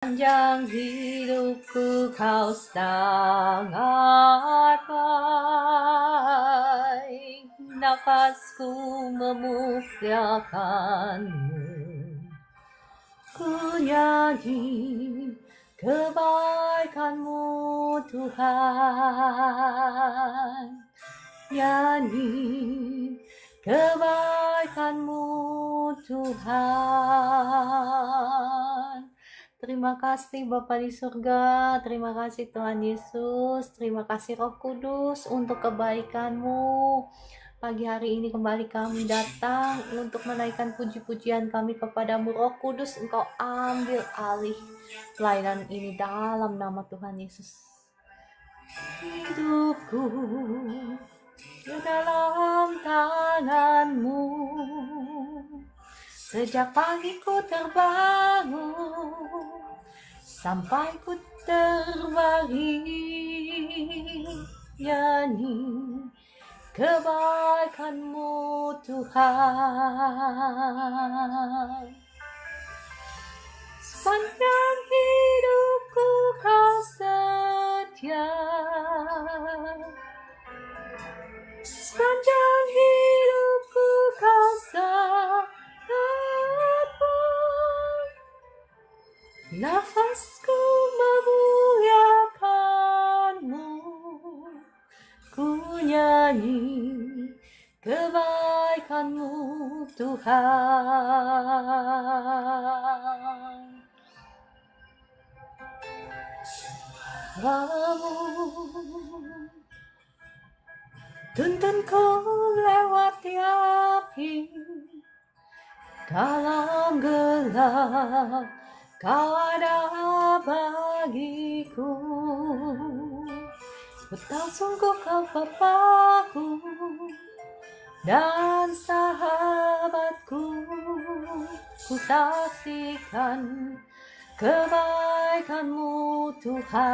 Panjang hidupku kau sangat baik, nafasku memuliakanmu. Ku nyanyi kebaikanmu Tuhan, nyanyi kebaikanmu Tuhan. Terima kasih Bapa di surga, terima kasih Tuhan Yesus, terima kasih Roh Kudus untuk kebaikan-Mu. Pagi hari ini kembali kami datang untuk menaikkan puji-pujian kami kepadamu. Roh Kudus, Engkau ambil alih pelayanan ini dalam nama Tuhan Yesus. Hidupku di dalam tangan-Mu, sejak pagi ku terbangun sampai ku terbaring, nyanyi kebaikan-Mu Tuhan. Sepanjang hidupku kau setia, sepanjang hidupku kau sangat baik, nafasku memuliakanmu. Ku nyanyi kebaikanmu Tuhan. Tuntunku lewati api, dalam gelap kau ada bagiku. Ku tahu sungguh kau Bapakku dan sahabatku. Ku saksikan kebaikan-Mu Tuhan.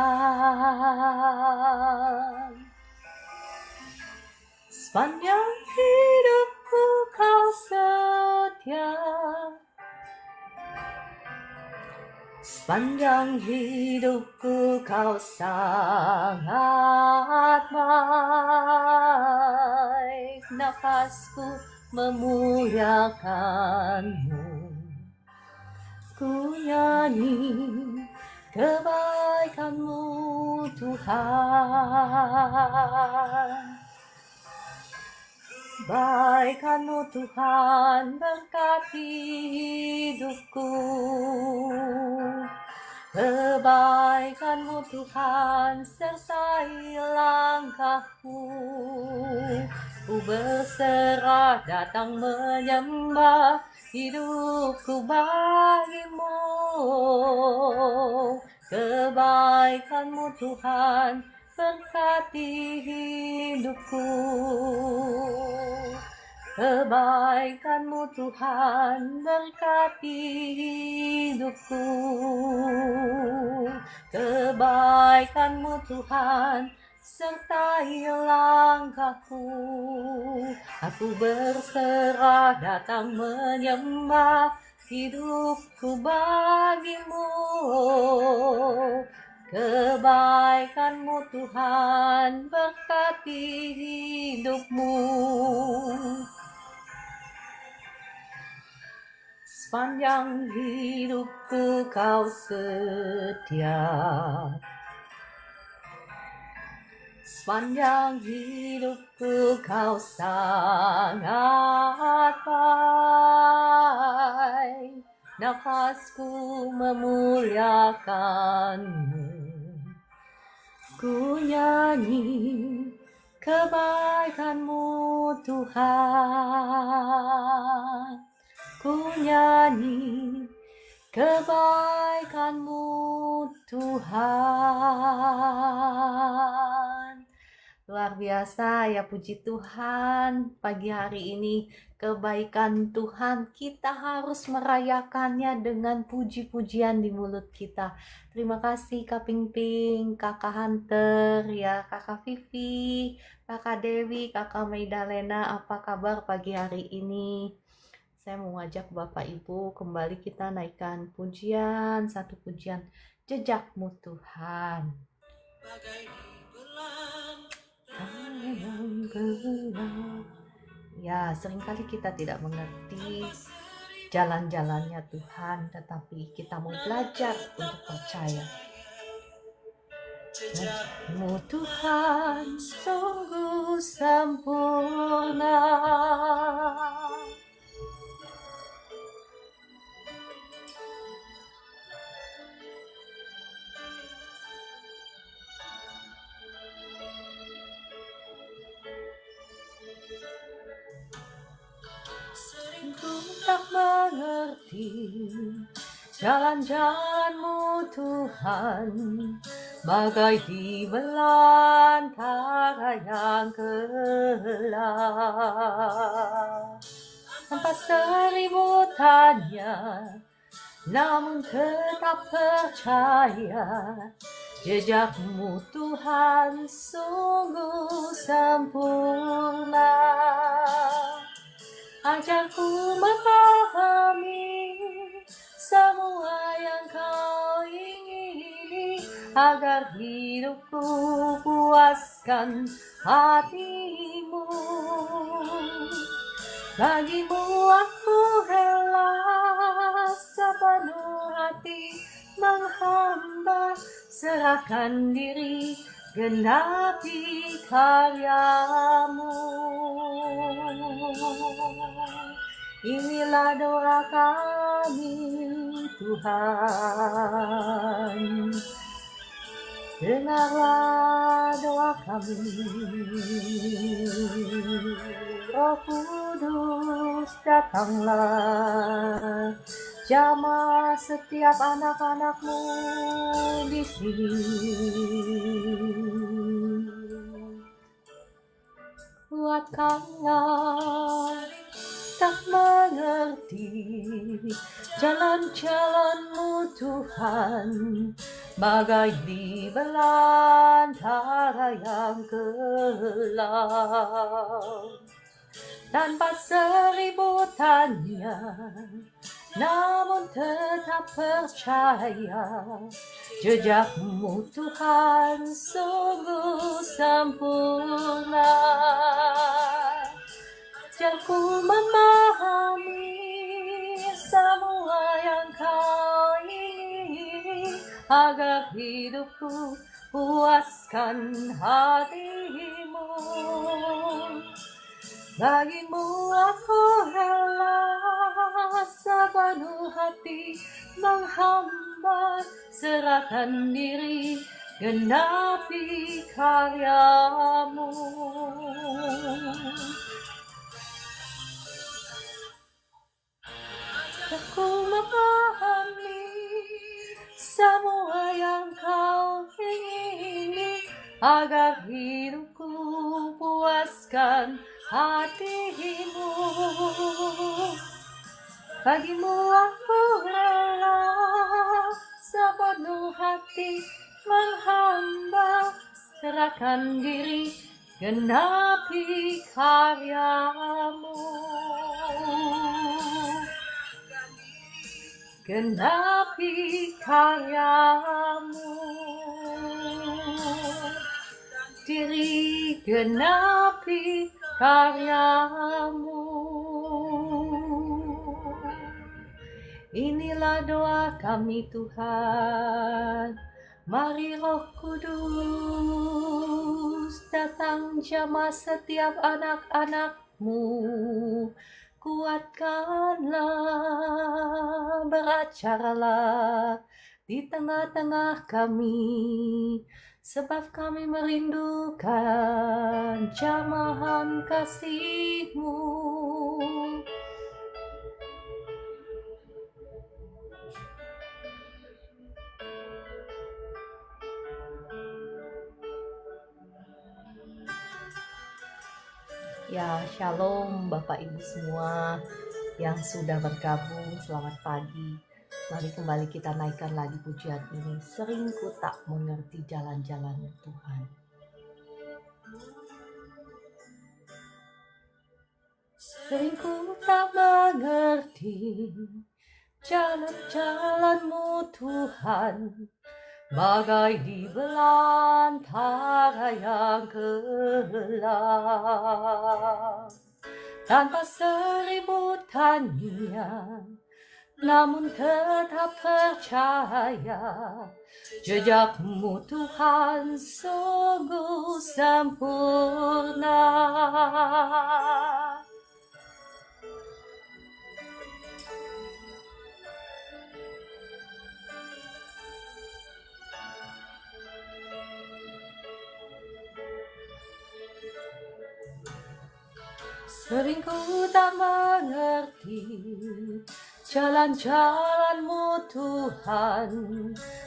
Sepanjang hidupku kau setia, sepanjang hidupku kau sangat baik, nafasku memuliakanmu. Ku nyanyi kebaikan-Mu Tuhan. Kebaikan-Mu Tuhan berkati hidupku, kebaikan-Mu Tuhan sertai langkahku. Ku berserah datang menyembah, hidupku bagi-Mu. Kebaikan-Mu Tuhan berkati hidupku, kebaikan-Mu Tuhan berkati hidupku, kebaikan-Mu Tuhan sertai langkahku. Aku berserah datang menyembah, hidupku bagi-Mu. Kebaikan-Mu Tuhan berkati hidupmu. Sepanjang hidupku kau setia, sepanjang hidupku kau sangat baik, nafasku memuliakanmu. Ku nyanyi kebaikan-Mu Tuhan. Ku nyanyi kebaikan-Mu Tuhan. Luar biasa ya, puji Tuhan. Pagi hari ini kebaikan Tuhan kita harus merayakannya dengan puji-pujian di mulut kita. Terima kasih Kak Ping Ping, Kakak Hunter, ya Kakak Vivi, Kakak Dewi, Kakak Maidalena. Apa kabar pagi hari ini? Saya mau ngajak Bapak Ibu kembali kita naikkan pujian, satu pujian, Jejakmu Tuhan. Ya, seringkali kita tidak mengerti jalan-jalannya Tuhan, tetapi kita mau belajar untuk percaya. Jejakmu Tuhan sungguh sempurna. Ku tak mengerti jalan-jalan-Mu Tuhan, bagai di belantara yang gelap. Tanpa seribu tanya, namun tetap percaya, jejak-Mu Tuhan sungguh sempurna. Ajarku memahami semua yang Kau ingini, agar hidupku puaskan hati-Mu. Bagi-Mu aku rela sepenuh hati menghamba, serahkan diri, genapi karya-Mu. Inilah doa kami Tuhan, dengarlah doa kami. Roh Kudus datanglah, jamah setiap anak-anak-Mu di sini. Kuatkanlah tak mengerti jalan-jalan-Mu Tuhan, bagai di belantara yang gelap. Tanpa seribu tanya, namun tetap percaya, jejak-Mu Tuhan sungguh sempurna. Ajarku memahami semua yang Kau ingini, agar hidupku puaskan hati-Mu. Bagi-Mu aku rela sepenuh hati menghamba, serahkan diri, genapi karya-Mu. Aku memahami semua yang Kau ingini, agar hidupku puaskan hati-Mu. Bagi-Mu aku rela sepenuh hati menghamba, serahkan diri, genapi karya-Mu. Genapi karya-Mu, diri genapi karya-Mu. Inilah doa kami Tuhan. Mari Roh Kudus datang, jamah setiap anak-anak-Mu. Kuatkanlah, beracaralah di tengah-tengah kami, sebab kami merindukan jamahan kasih-Mu. Ya, shalom Bapak Ibu semua yang sudah bergabung, selamat pagi. Mari kembali kita naikkan lagi pujian ini. Sering ku tak mengerti jalan-jalan Tuhan. Sering ku tak mengerti jalan-jalan-Mu Tuhan, bagai di belantara yang gelap. Tanpa seribu tanya, namun tetap percaya, jejak-Mu Tuhan sungguh sempurna. Sering ku tak mengerti jalan-jalan-Mu Tuhan,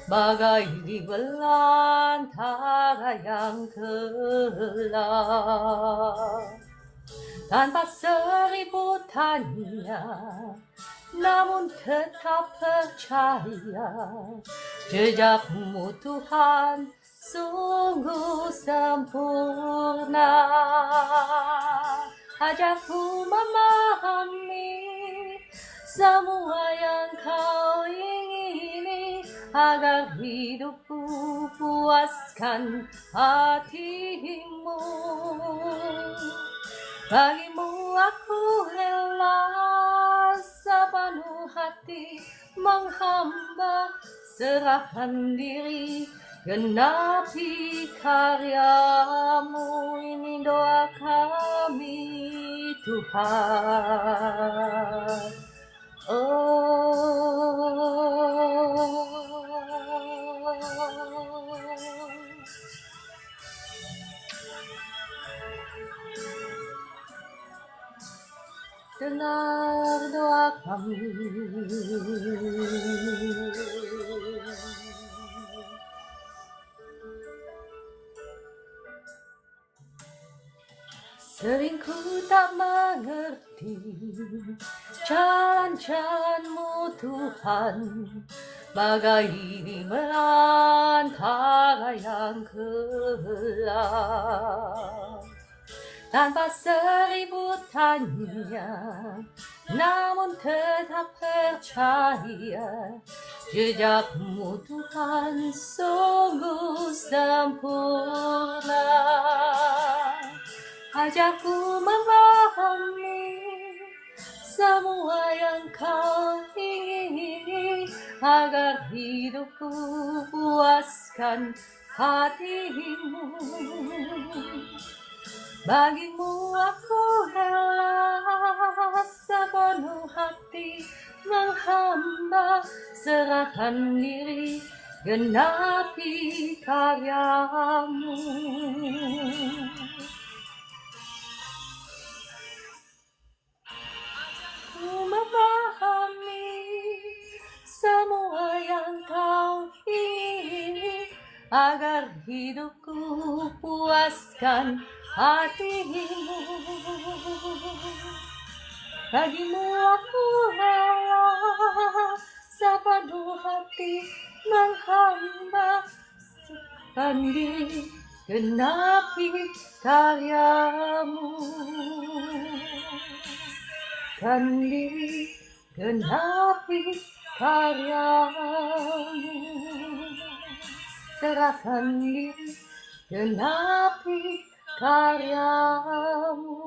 bagai di belantara yang gelap. Tanpa seribu tanya, namun tetap percaya, jejak-Mu Tuhan sungguh sempurna. Ajarku memahami semua yang Kau ingini, agar hidupku puaskan hati-Mu. Bagi-Mu aku rela sepenuh hati menghamba, serahkan diri, genapi karya-Mu. Ini doa kami Tuhan. Dengar doa kami. Sering ku tak mengerti jalan-jalan-Mu Tuhan, bagai di belantara yang gelap. Tanpa seribu tanya, namun tetap percaya, jejak-Mu Tuhan sungguh sempurna. Ajarku memahami semua yang Kau ingini, agar hidupku puaskan hati-Mu. Bagi-Mu aku rela sepenuh hati menghamba, serahkan diri, genapi karya-Mu. Memahami semua yang Kau ingini, agar hidupku puaskan hati-Mu. Bagi-Mu aku rela sepenuh hati menghamba, serahkan diri, genapi karya-Mu. Serahkan diri, genapi karya-Mu. Serahkan diri, genapi karya-Mu.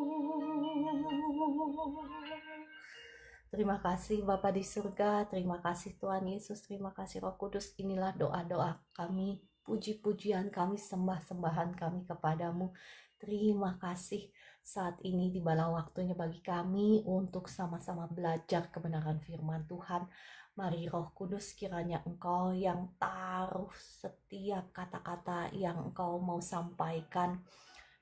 Terima kasih Bapa di surga, terima kasih Tuhan Yesus, terima kasih Roh Kudus. Inilah doa-doa kami, puji-pujian kami, sembah-sembahan kami kepadamu. Terima kasih. Saat ini tibalah waktunya bagi kami untuk sama-sama belajar kebenaran firman Tuhan. Mari Roh Kudus, kiranya Engkau yang taruh setiap kata-kata yang Engkau mau sampaikan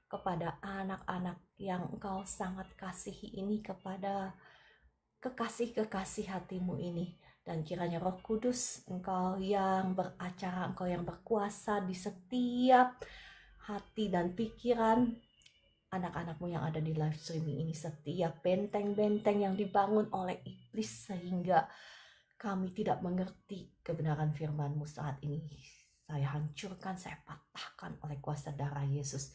kepada anak-anak yang Engkau sangat kasihi ini, kepada kekasih-kekasih hati-Mu ini. Dan kiranya Roh Kudus, Engkau yang beracara, Engkau yang berkuasa di setiap hati dan pikiran anak-anak-Mu yang ada di live streaming ini, setiap benteng-benteng yang dibangun oleh iblis sehingga kami tidak mengerti kebenaran firman-Mu saat ini, saya hancurkan, saya patahkan oleh kuasa darah Yesus.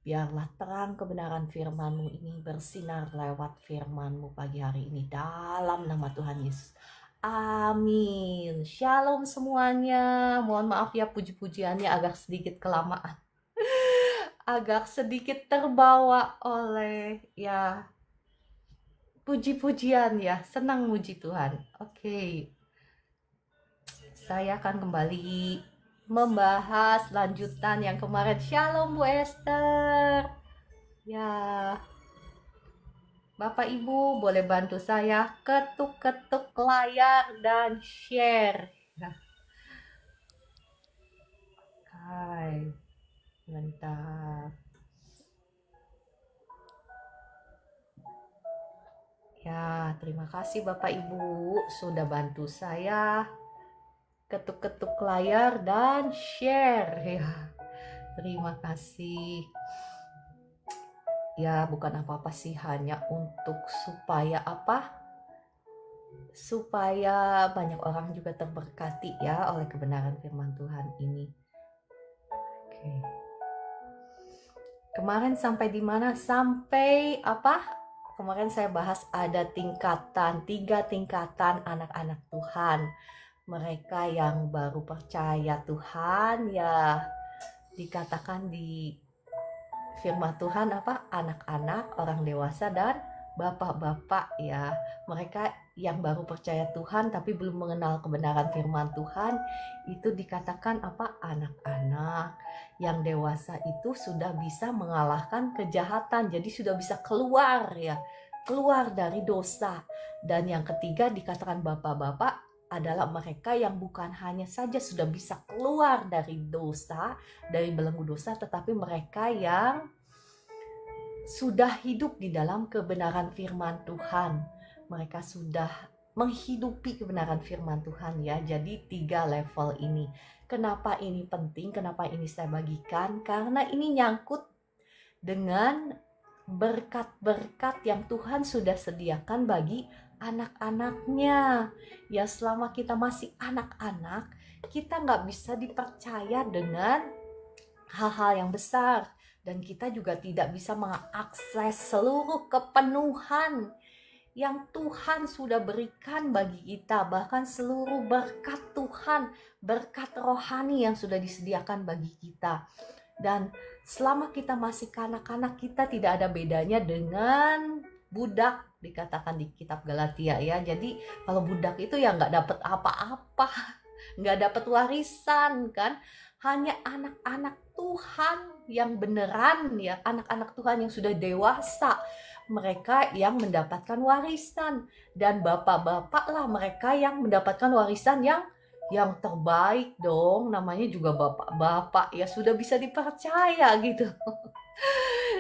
Biarlah terang kebenaran firman-Mu ini bersinar lewat firman-Mu pagi hari ini dalam nama Tuhan Yesus. Amin. Shalom semuanya. Mohon maaf ya puji-pujiannya agak sedikit kelamaan. Agak sedikit terbawa oleh ya puji-pujian ya. Senang muji Tuhan. Oke. Saya akan kembali membahas lanjutan yang kemarin. Shalom Bu Esther. Ya, Bapak Ibu boleh bantu saya ketuk-ketuk layar dan share. Nah. Hai, bentar. Ya, terima kasih Bapak Ibu sudah bantu saya ketuk-ketuk layar dan share ya. Terima kasih. Ya, bukan apa-apa sih, hanya untuk supaya apa? Supaya banyak orang juga terberkati ya oleh kebenaran firman Tuhan ini. Oke. Kemarin sampai di mana? Sampai apa? Kemarin saya bahas ada tingkatan, 3 tingkatan anak-anak Tuhan. Mereka yang baru percaya Tuhan ya dikatakan di firman Tuhan apa? Anak-anak, orang dewasa dan bapak-bapak ya. Mereka yang baru percaya Tuhan tapi belum mengenal kebenaran firman Tuhan itu dikatakan apa? Anak-anak. Yang dewasa itu sudah bisa mengalahkan kejahatan, jadi sudah bisa keluar ya, keluar dari dosa. Dan yang ketiga dikatakan bapak-bapak adalah mereka yang bukan hanya saja sudah bisa keluar dari dosa, dari belenggu dosa, tetapi mereka yang sudah hidup di dalam kebenaran firman Tuhan. Mereka sudah menghidupi kebenaran firman Tuhan ya. Jadi 3 level ini. Kenapa ini penting? Kenapa ini saya bagikan? Karena ini nyangkut dengan berkat-berkat yang Tuhan sudah sediakan bagi anak-anaknya. Ya, selama kita masih anak-anak, kita nggak bisa dipercaya dengan hal-hal yang besar. Dan kita juga tidak bisa mengakses seluruh kepenuhan yang Tuhan sudah berikan bagi kita. Bahkan seluruh berkat Tuhan, berkat rohani yang sudah disediakan bagi kita. Dan selama kita masih kanak-kanak, kita tidak ada bedanya dengan budak, dikatakan di kitab Galatia ya. Jadi kalau budak itu ya nggak dapat apa-apa, nggak dapat warisan kan. Hanya anak-anak Tuhan yang beneran ya, anak-anak Tuhan yang sudah dewasa, mereka yang mendapatkan warisan. Dan bapak-bapak lah mereka yang mendapatkan warisan yang terbaik dong, namanya juga bapak-bapak ya, sudah bisa dipercaya gitu.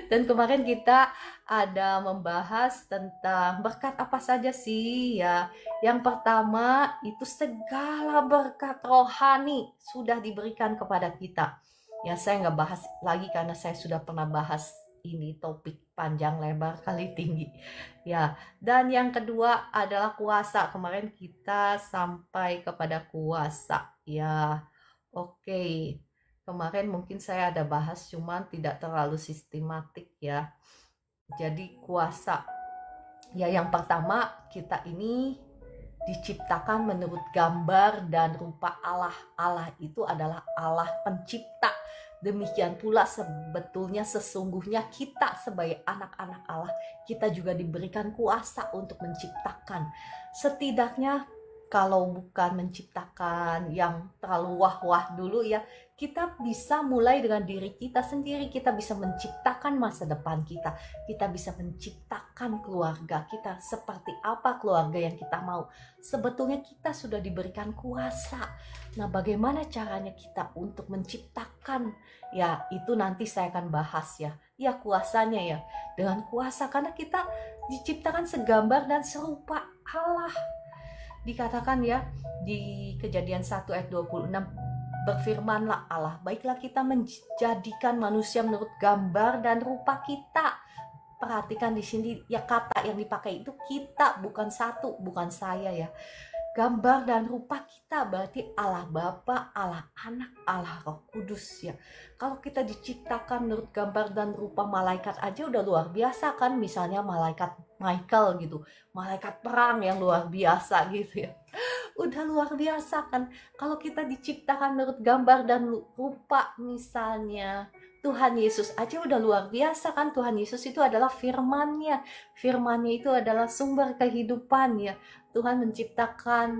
Dan kemarin kita ada membahas tentang berkat apa saja sih ya. Yang pertama itu segala berkat rohani sudah diberikan kepada kita. Ya, saya nggak bahas lagi karena saya sudah pernah bahas ini topik panjang lebar kali tinggi ya. Dan yang kedua adalah kuasa. Kemarin kita sampai kepada kuasa ya. Oke, kemarin mungkin saya ada bahas cuman tidak terlalu sistematik ya. Jadi kuasa ya, yang pertama kita ini diciptakan menurut gambar dan rupa Allah. Allah itu adalah Allah pencipta. Demikian pula sebetulnya sesungguhnya kita sebagai anak-anak Allah, kita juga diberikan kuasa untuk menciptakan. Setidaknya kalau bukan menciptakan yang terlalu wah-wah dulu ya, kita bisa mulai dengan diri kita sendiri. Kita bisa menciptakan masa depan kita. Kita bisa menciptakan keluarga kita, seperti apa keluarga yang kita mau. Sebetulnya kita sudah diberikan kuasa. Nah, bagaimana caranya kita untuk menciptakan? Ya, itu nanti saya akan bahas ya. Ya, kuasanya ya. Dengan kuasa, karena kita diciptakan segambar dan serupa Allah. Dikatakan ya di Kejadian 1 ayat 26, berfirmanlah Allah, baiklah kita menjadikan manusia menurut gambar dan rupa kita. Perhatikan di sini ya, kata yang dipakai itu kita, bukan satu, bukan saya ya. gambar dan rupa kita berarti Allah Bapa, Allah Anak, Allah Roh Kudus ya. Kalau kita diciptakan menurut gambar dan rupa malaikat aja udah luar biasa kan, misalnya malaikat Michael gitu, malaikat perang yang luar biasa gitu ya. Udah luar biasa kan. Kalau kita diciptakan menurut gambar dan rupa misalnya Tuhan Yesus aja udah luar biasa kan. Tuhan Yesus itu adalah firman-Nya. Firman-Nya itu adalah sumber kehidupan ya. Tuhan menciptakan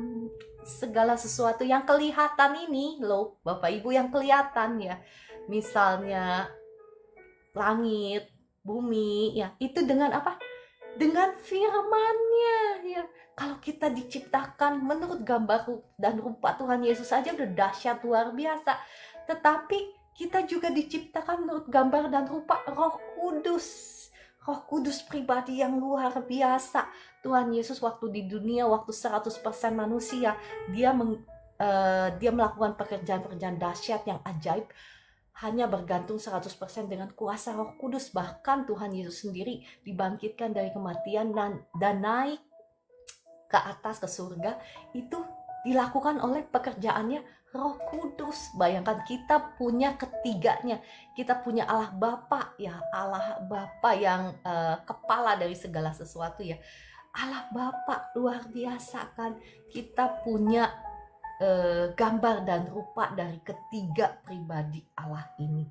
segala sesuatu yang kelihatan ini loh, Bapak Ibu, yang kelihatan ya. Misalnya langit, bumi ya. Itu dengan apa? Dengan firman-Nya ya. Kalau kita diciptakan menurut gambar dan rupa Tuhan Yesus aja udah dahsyat luar biasa. Tetapi kita juga diciptakan menurut gambar dan rupa Roh Kudus. Roh Kudus pribadi yang luar biasa. Tuhan Yesus waktu di dunia, waktu 100% manusia, dia melakukan pekerjaan-pekerjaan dahsyat yang ajaib, hanya bergantung 100% dengan kuasa Roh Kudus. Bahkan Tuhan Yesus sendiri dibangkitkan dari kematian dan naik ke atas ke surga, itu dilakukan oleh pekerjaannya Roh Kudus. Bayangkan kita punya ketiganya. Kita punya Allah Bapa ya, Allah Bapa yang kepala dari segala sesuatu ya. Allah Bapa luar biasa kan. Kita punya gambar dan rupa dari ketiga pribadi Allah ini.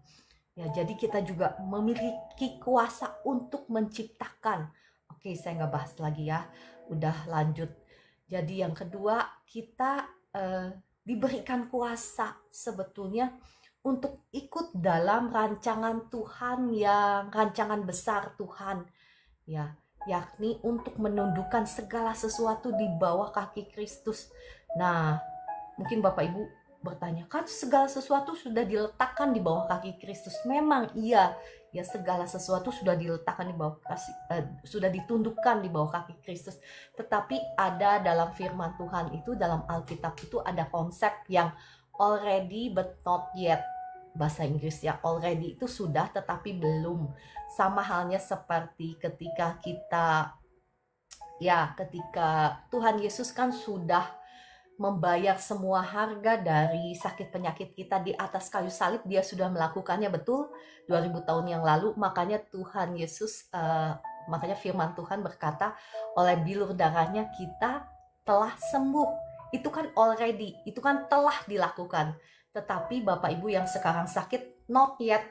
Ya, jadi kita juga memiliki kuasa untuk menciptakan. Oke, saya nggak bahas lagi ya. Udah lanjut. Jadi yang kedua, kita diberikan kuasa sebetulnya untuk ikut dalam rancangan Tuhan, yang rancangan besar Tuhan ya, yakni untuk menundukkan segala sesuatu di bawah kaki Kristus. Nah, mungkin Bapak Ibu bertanya, kan segala sesuatu sudah diletakkan di bawah kaki Kristus. Memang iya, ya segala sesuatu sudah diletakkan di bawah sudah ditundukkan di bawah kaki Kristus. Tetapi ada dalam firman Tuhan itu, dalam Alkitab itu ada konsep yang already but not yet. Bahasa Inggris ya, already itu sudah tetapi belum. Sama halnya seperti ketika Tuhan Yesus kan sudah membayar semua harga dari sakit penyakit kita di atas kayu salib. Dia sudah melakukannya, betul, 2000 tahun yang lalu. Makanya Tuhan Yesus, makanya firman Tuhan berkata, oleh bilur darahnya kita telah sembuh. Itu kan already, itu kan telah dilakukan. Tetapi Bapak Ibu yang sekarang sakit, not yet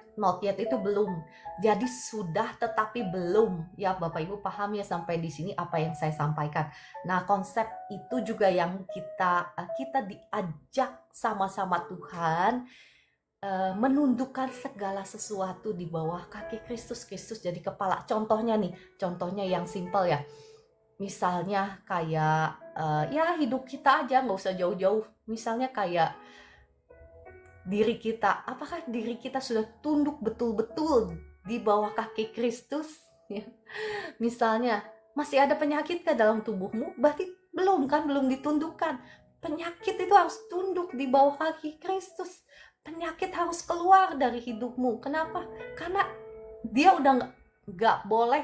itu belum. Jadi sudah tetapi belum. Ya Bapak Ibu paham ya sampai di sini apa yang saya sampaikan. Nah, konsep itu juga yang kita diajak sama-sama Tuhan menundukkan segala sesuatu di bawah kaki Kristus. Kristus jadi kepala. Contohnya yang simpel ya. Misalnya kayak ya hidup kita aja, nggak usah jauh-jauh. Misalnya kayak diri kita, apakah diri kita sudah tunduk betul-betul di bawah kaki Kristus? Ya. Misalnya masih ada penyakit ke dalam tubuhmu, berarti belum ditundukkan. Penyakit itu harus tunduk di bawah kaki Kristus. Penyakit harus keluar dari hidupmu. Kenapa? Karena dia udah nggak boleh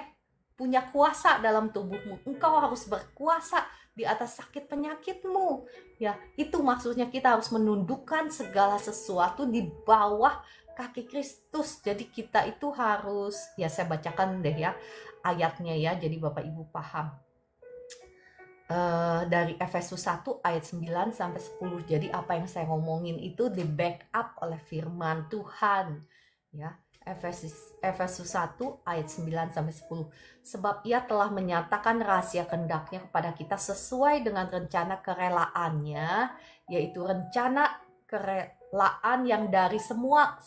punya kuasa dalam tubuhmu. Engkau harus berkuasa di atas sakit penyakitmu. Ya, itu maksudnya kita harus menundukkan segala sesuatu di bawah kaki Kristus. Jadi kita itu harus, ya saya bacakan deh ya ayatnya ya, jadi Bapak Ibu paham. Dari Efesus 1 ayat 9 sampai 10. Jadi apa yang saya ngomongin itu di backup oleh firman Tuhan. Ya, Efesus 1 ayat 9 sampai 10. Sebab ia telah menyatakan rahasia kehendaknya kepada kita sesuai dengan rencana kerelaannya, yaitu rencana kerelaan yang dari semula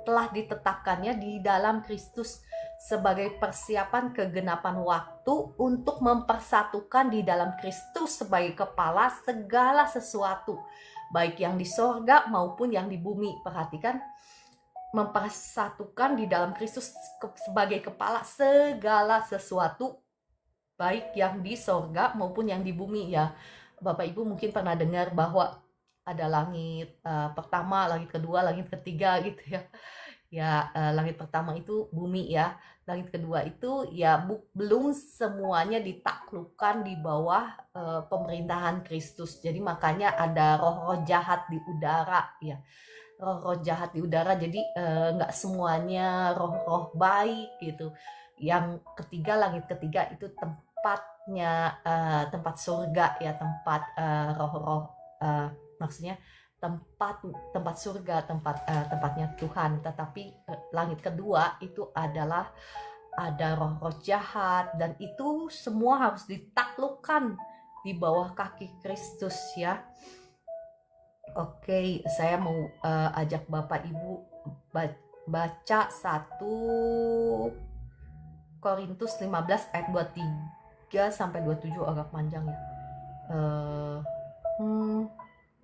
telah ditetapkannya di dalam Kristus sebagai persiapan kegenapan waktu untuk mempersatukan di dalam Kristus sebagai kepala segala sesuatu, baik yang di sorga maupun yang di bumi. Perhatikan, mempersatukan di dalam Kristus sebagai kepala segala sesuatu, baik yang di sorga maupun yang di bumi. Ya, Bapak Ibu mungkin pernah dengar bahwa ada langit pertama, langit kedua, langit ketiga gitu ya. Ya, langit pertama itu bumi ya. Langit kedua itu ya belum semuanya ditaklukkan di bawah pemerintahan Kristus. Jadi makanya ada roh-roh jahat di udara ya. Roh-roh jahat di udara, jadi nggak semuanya roh-roh baik gitu. Yang ketiga, langit ketiga itu tempatnya tempat surga ya, tempat roh-roh, maksudnya tempat tempat surga, tempatnya Tuhan. Tetapi langit kedua itu adalah ada roh-roh jahat, dan itu semua harus ditaklukkan di bawah kaki Kristus ya. Oke, saya mau ajak Bapak Ibu baca 1 Korintus 15 ayat 23 sampai 27, agak panjang ya.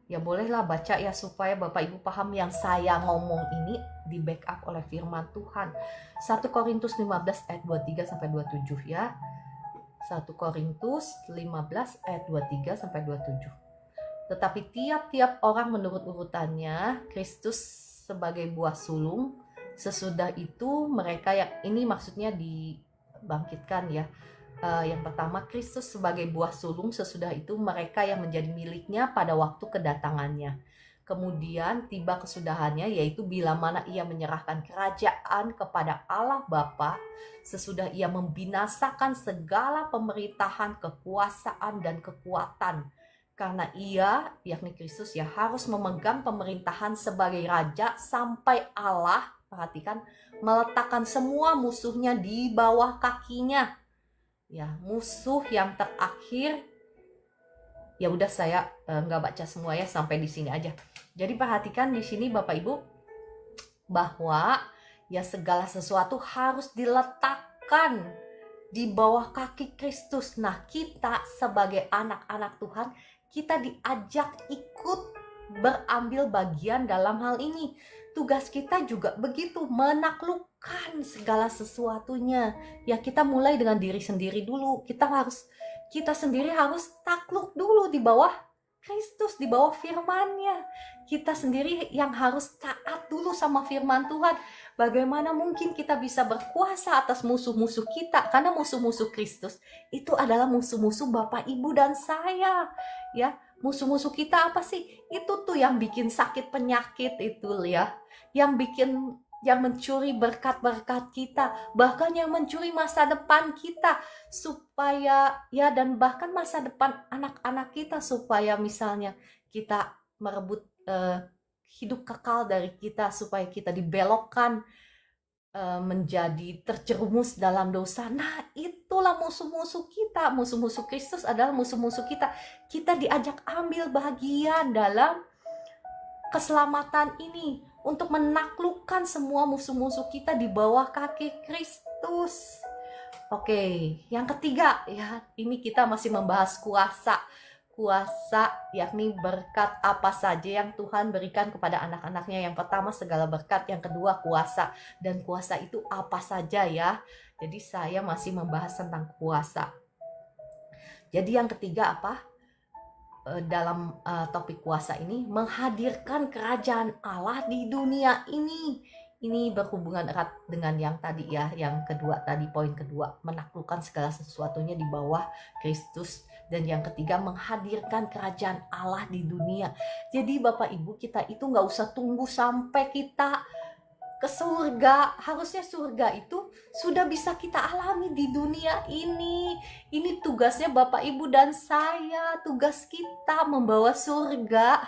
Ya bolehlah baca ya, supaya Bapak Ibu paham yang saya ngomong ini di backup oleh firman Tuhan. 1 Korintus 15 ayat 23 sampai 27 ya. 1 Korintus 15 ayat 23 sampai 27. Tetapi tiap-tiap orang menurut urutannya, Kristus sebagai buah sulung, sesudah itu mereka yang, ini maksudnya dibangkitkan ya. Yang pertama, Kristus sebagai buah sulung, sesudah itu mereka yang menjadi miliknya pada waktu kedatangannya. Kemudian tiba kesudahannya, yaitu bila mana ia menyerahkan kerajaan kepada Allah Bapa, sesudah ia membinasakan segala pemerintahan, kekuasaan, dan kekuatan. Karena ia, yakni Kristus ya, harus memegang pemerintahan sebagai raja sampai Allah, perhatikan, meletakkan semua musuhnya di bawah kakinya. Ya, musuh yang terakhir, ya udah saya nggak baca semua ya, sampai di sini aja. Jadi perhatikan di sini Bapak Ibu, bahwa ya segala sesuatu harus diletakkan di bawah kaki Kristus. Nah, kita sebagai anak-anak Tuhan, kita diajak ikut berambil bagian dalam hal ini. Tugas kita juga begitu, menaklukkan segala sesuatunya. Ya, kita mulai dengan diri sendiri dulu. Kita sendiri harus takluk dulu di bawah Kristus, di bawah firman-Nya. Kita sendiri yang harus taat dulu sama firman Tuhan. Bagaimana mungkin kita bisa berkuasa atas musuh-musuh kita? Karena musuh-musuh Kristus itu adalah musuh-musuh Bapak, Ibu, dan saya. Ya, musuh-musuh kita apa sih? Itu tuh yang bikin sakit penyakit itu ya. Yang mencuri berkat-berkat kita, bahkan yang mencuri masa depan kita, supaya ya, dan bahkan masa depan anak-anak kita, supaya misalnya kita merebut hidup kekal dari kita, supaya kita dibelokkan menjadi terjerumus dalam dosa. Nah, itulah musuh-musuh kita. Musuh-musuh Kristus adalah musuh-musuh kita. Kita diajak ambil bagian dalam keselamatan ini untuk menaklukkan semua musuh-musuh kita di bawah kaki Kristus. Oke, yang ketiga ya, ini kita masih membahas kuasa, yakni berkat apa saja yang Tuhan berikan kepada anak-anaknya. Yang pertama segala berkat, yang kedua kuasa. Dan kuasa itu apa saja ya. Jadi saya masih membahas tentang kuasa. Jadi yang ketiga apa? Dalam topik kuasa ini, menghadirkan kerajaan Allah di dunia ini. Ini berhubungan erat dengan yang tadi ya, yang kedua tadi, poin kedua, menaklukkan segala sesuatunya di bawah Kristus. Dan yang ketiga, menghadirkan kerajaan Allah di dunia. Jadi Bapak Ibu, kita itu nggak usah tunggu sampai kita ke surga. Harusnya surga itu sudah bisa kita alami di dunia ini. Ini tugasnya Bapak, Ibu, dan saya. Tugas kita membawa surga.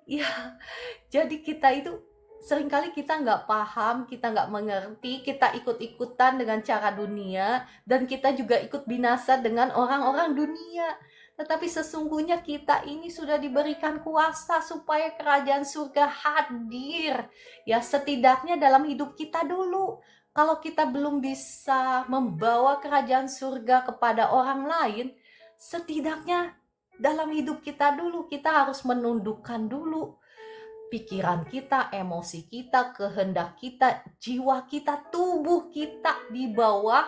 Ya, jadi kita itu seringkali kita nggak paham, kita nggak mengerti, kita ikut-ikutan dengan cara dunia, dan kita juga ikut binasa dengan orang-orang dunia. Tetapi sesungguhnya kita ini sudah diberikan kuasa supaya kerajaan surga hadir. Ya, setidaknya dalam hidup kita dulu. Kalau kita belum bisa membawa kerajaan surga kepada orang lain, setidaknya dalam hidup kita dulu, kita harus menundukkan dulu pikiran kita, emosi kita, kehendak kita, jiwa kita, tubuh kita di bawah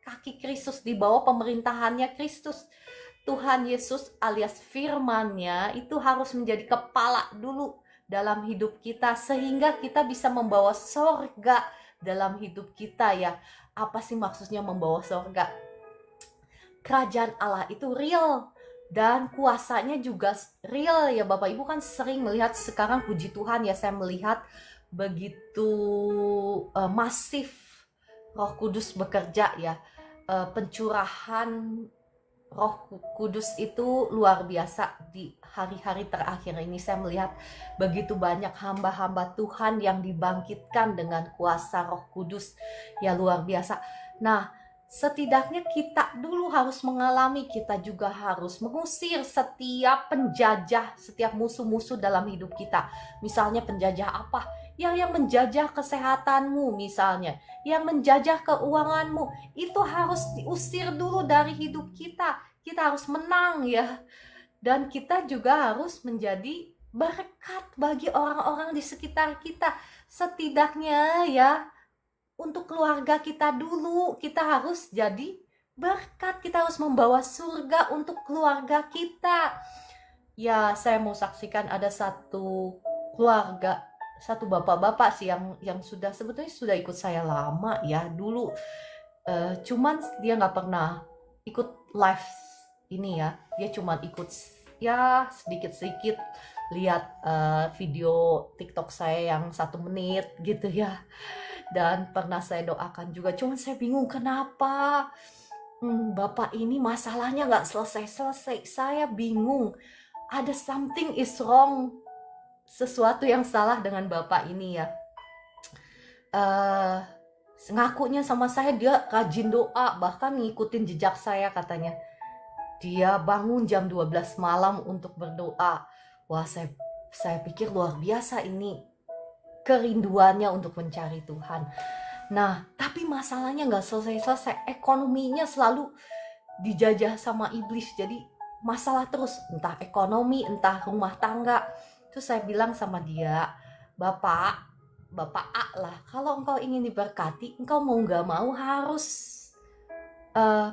kaki Kristus, di bawah pemerintahannya Kristus. Tuhan Yesus alias firman-Nya itu harus menjadi kepala dulu. dalam hidup kita, sehingga kita bisa membawa sorga dalam hidup kita ya. Apa sih maksudnya membawa sorga? Kerajaan Allah itu real dan kuasanya juga real ya Bapak Ibu. Kan sering melihat sekarang, puji Tuhan ya, saya melihat begitu masif Roh Kudus bekerja ya. Pencurahan Roh Kudus itu luar biasa di hari-hari terakhir ini. Saya melihat begitu banyak hamba-hamba Tuhan yang dibangkitkan dengan kuasa Roh Kudus ya, luar biasa. Nah, setidaknya kita dulu harus mengalami, kita juga harus mengusir setiap penjajah, setiap musuh-musuh dalam hidup kita. Misalnya penjajah apa? Yang menjajah kesehatanmu misalnya, yang menjajah keuanganmu, itu harus diusir dulu dari hidup kita. Kita harus menang ya. Dan kita juga harus menjadi berkat bagi orang-orang di sekitar kita. Setidaknya ya, untuk keluarga kita dulu, kita harus jadi berkat. Kita harus membawa surga untuk keluarga kita. Ya, saya mau saksikan ada satu keluarga, satu bapak-bapak sih yang sudah, sebetulnya sudah ikut saya lama ya dulu. Cuman dia nggak pernah ikut live ini ya. Dia cuma ikut ya sedikit-sedikit lihat video TikTok saya yang 1 menit gitu ya. Dan pernah saya doakan juga, cuman saya bingung kenapa Bapak ini masalahnya nggak selesai-selesai. Saya bingung, ada something is wrong, sesuatu yang salah dengan Bapak ini ya. Ngakunya sama saya dia rajin doa, bahkan ngikutin jejak saya katanya. Dia bangun jam 12 malam untuk berdoa. Wah, saya pikir luar biasa ini kerinduannya untuk mencari Tuhan. Nah, tapi masalahnya nggak selesai-selesai. Ekonominya selalu dijajah sama iblis. Jadi masalah terus, entah ekonomi, entah rumah tangga. Terus saya bilang sama dia, Bapak A lah, kalau engkau ingin diberkati, engkau mau nggak mau harus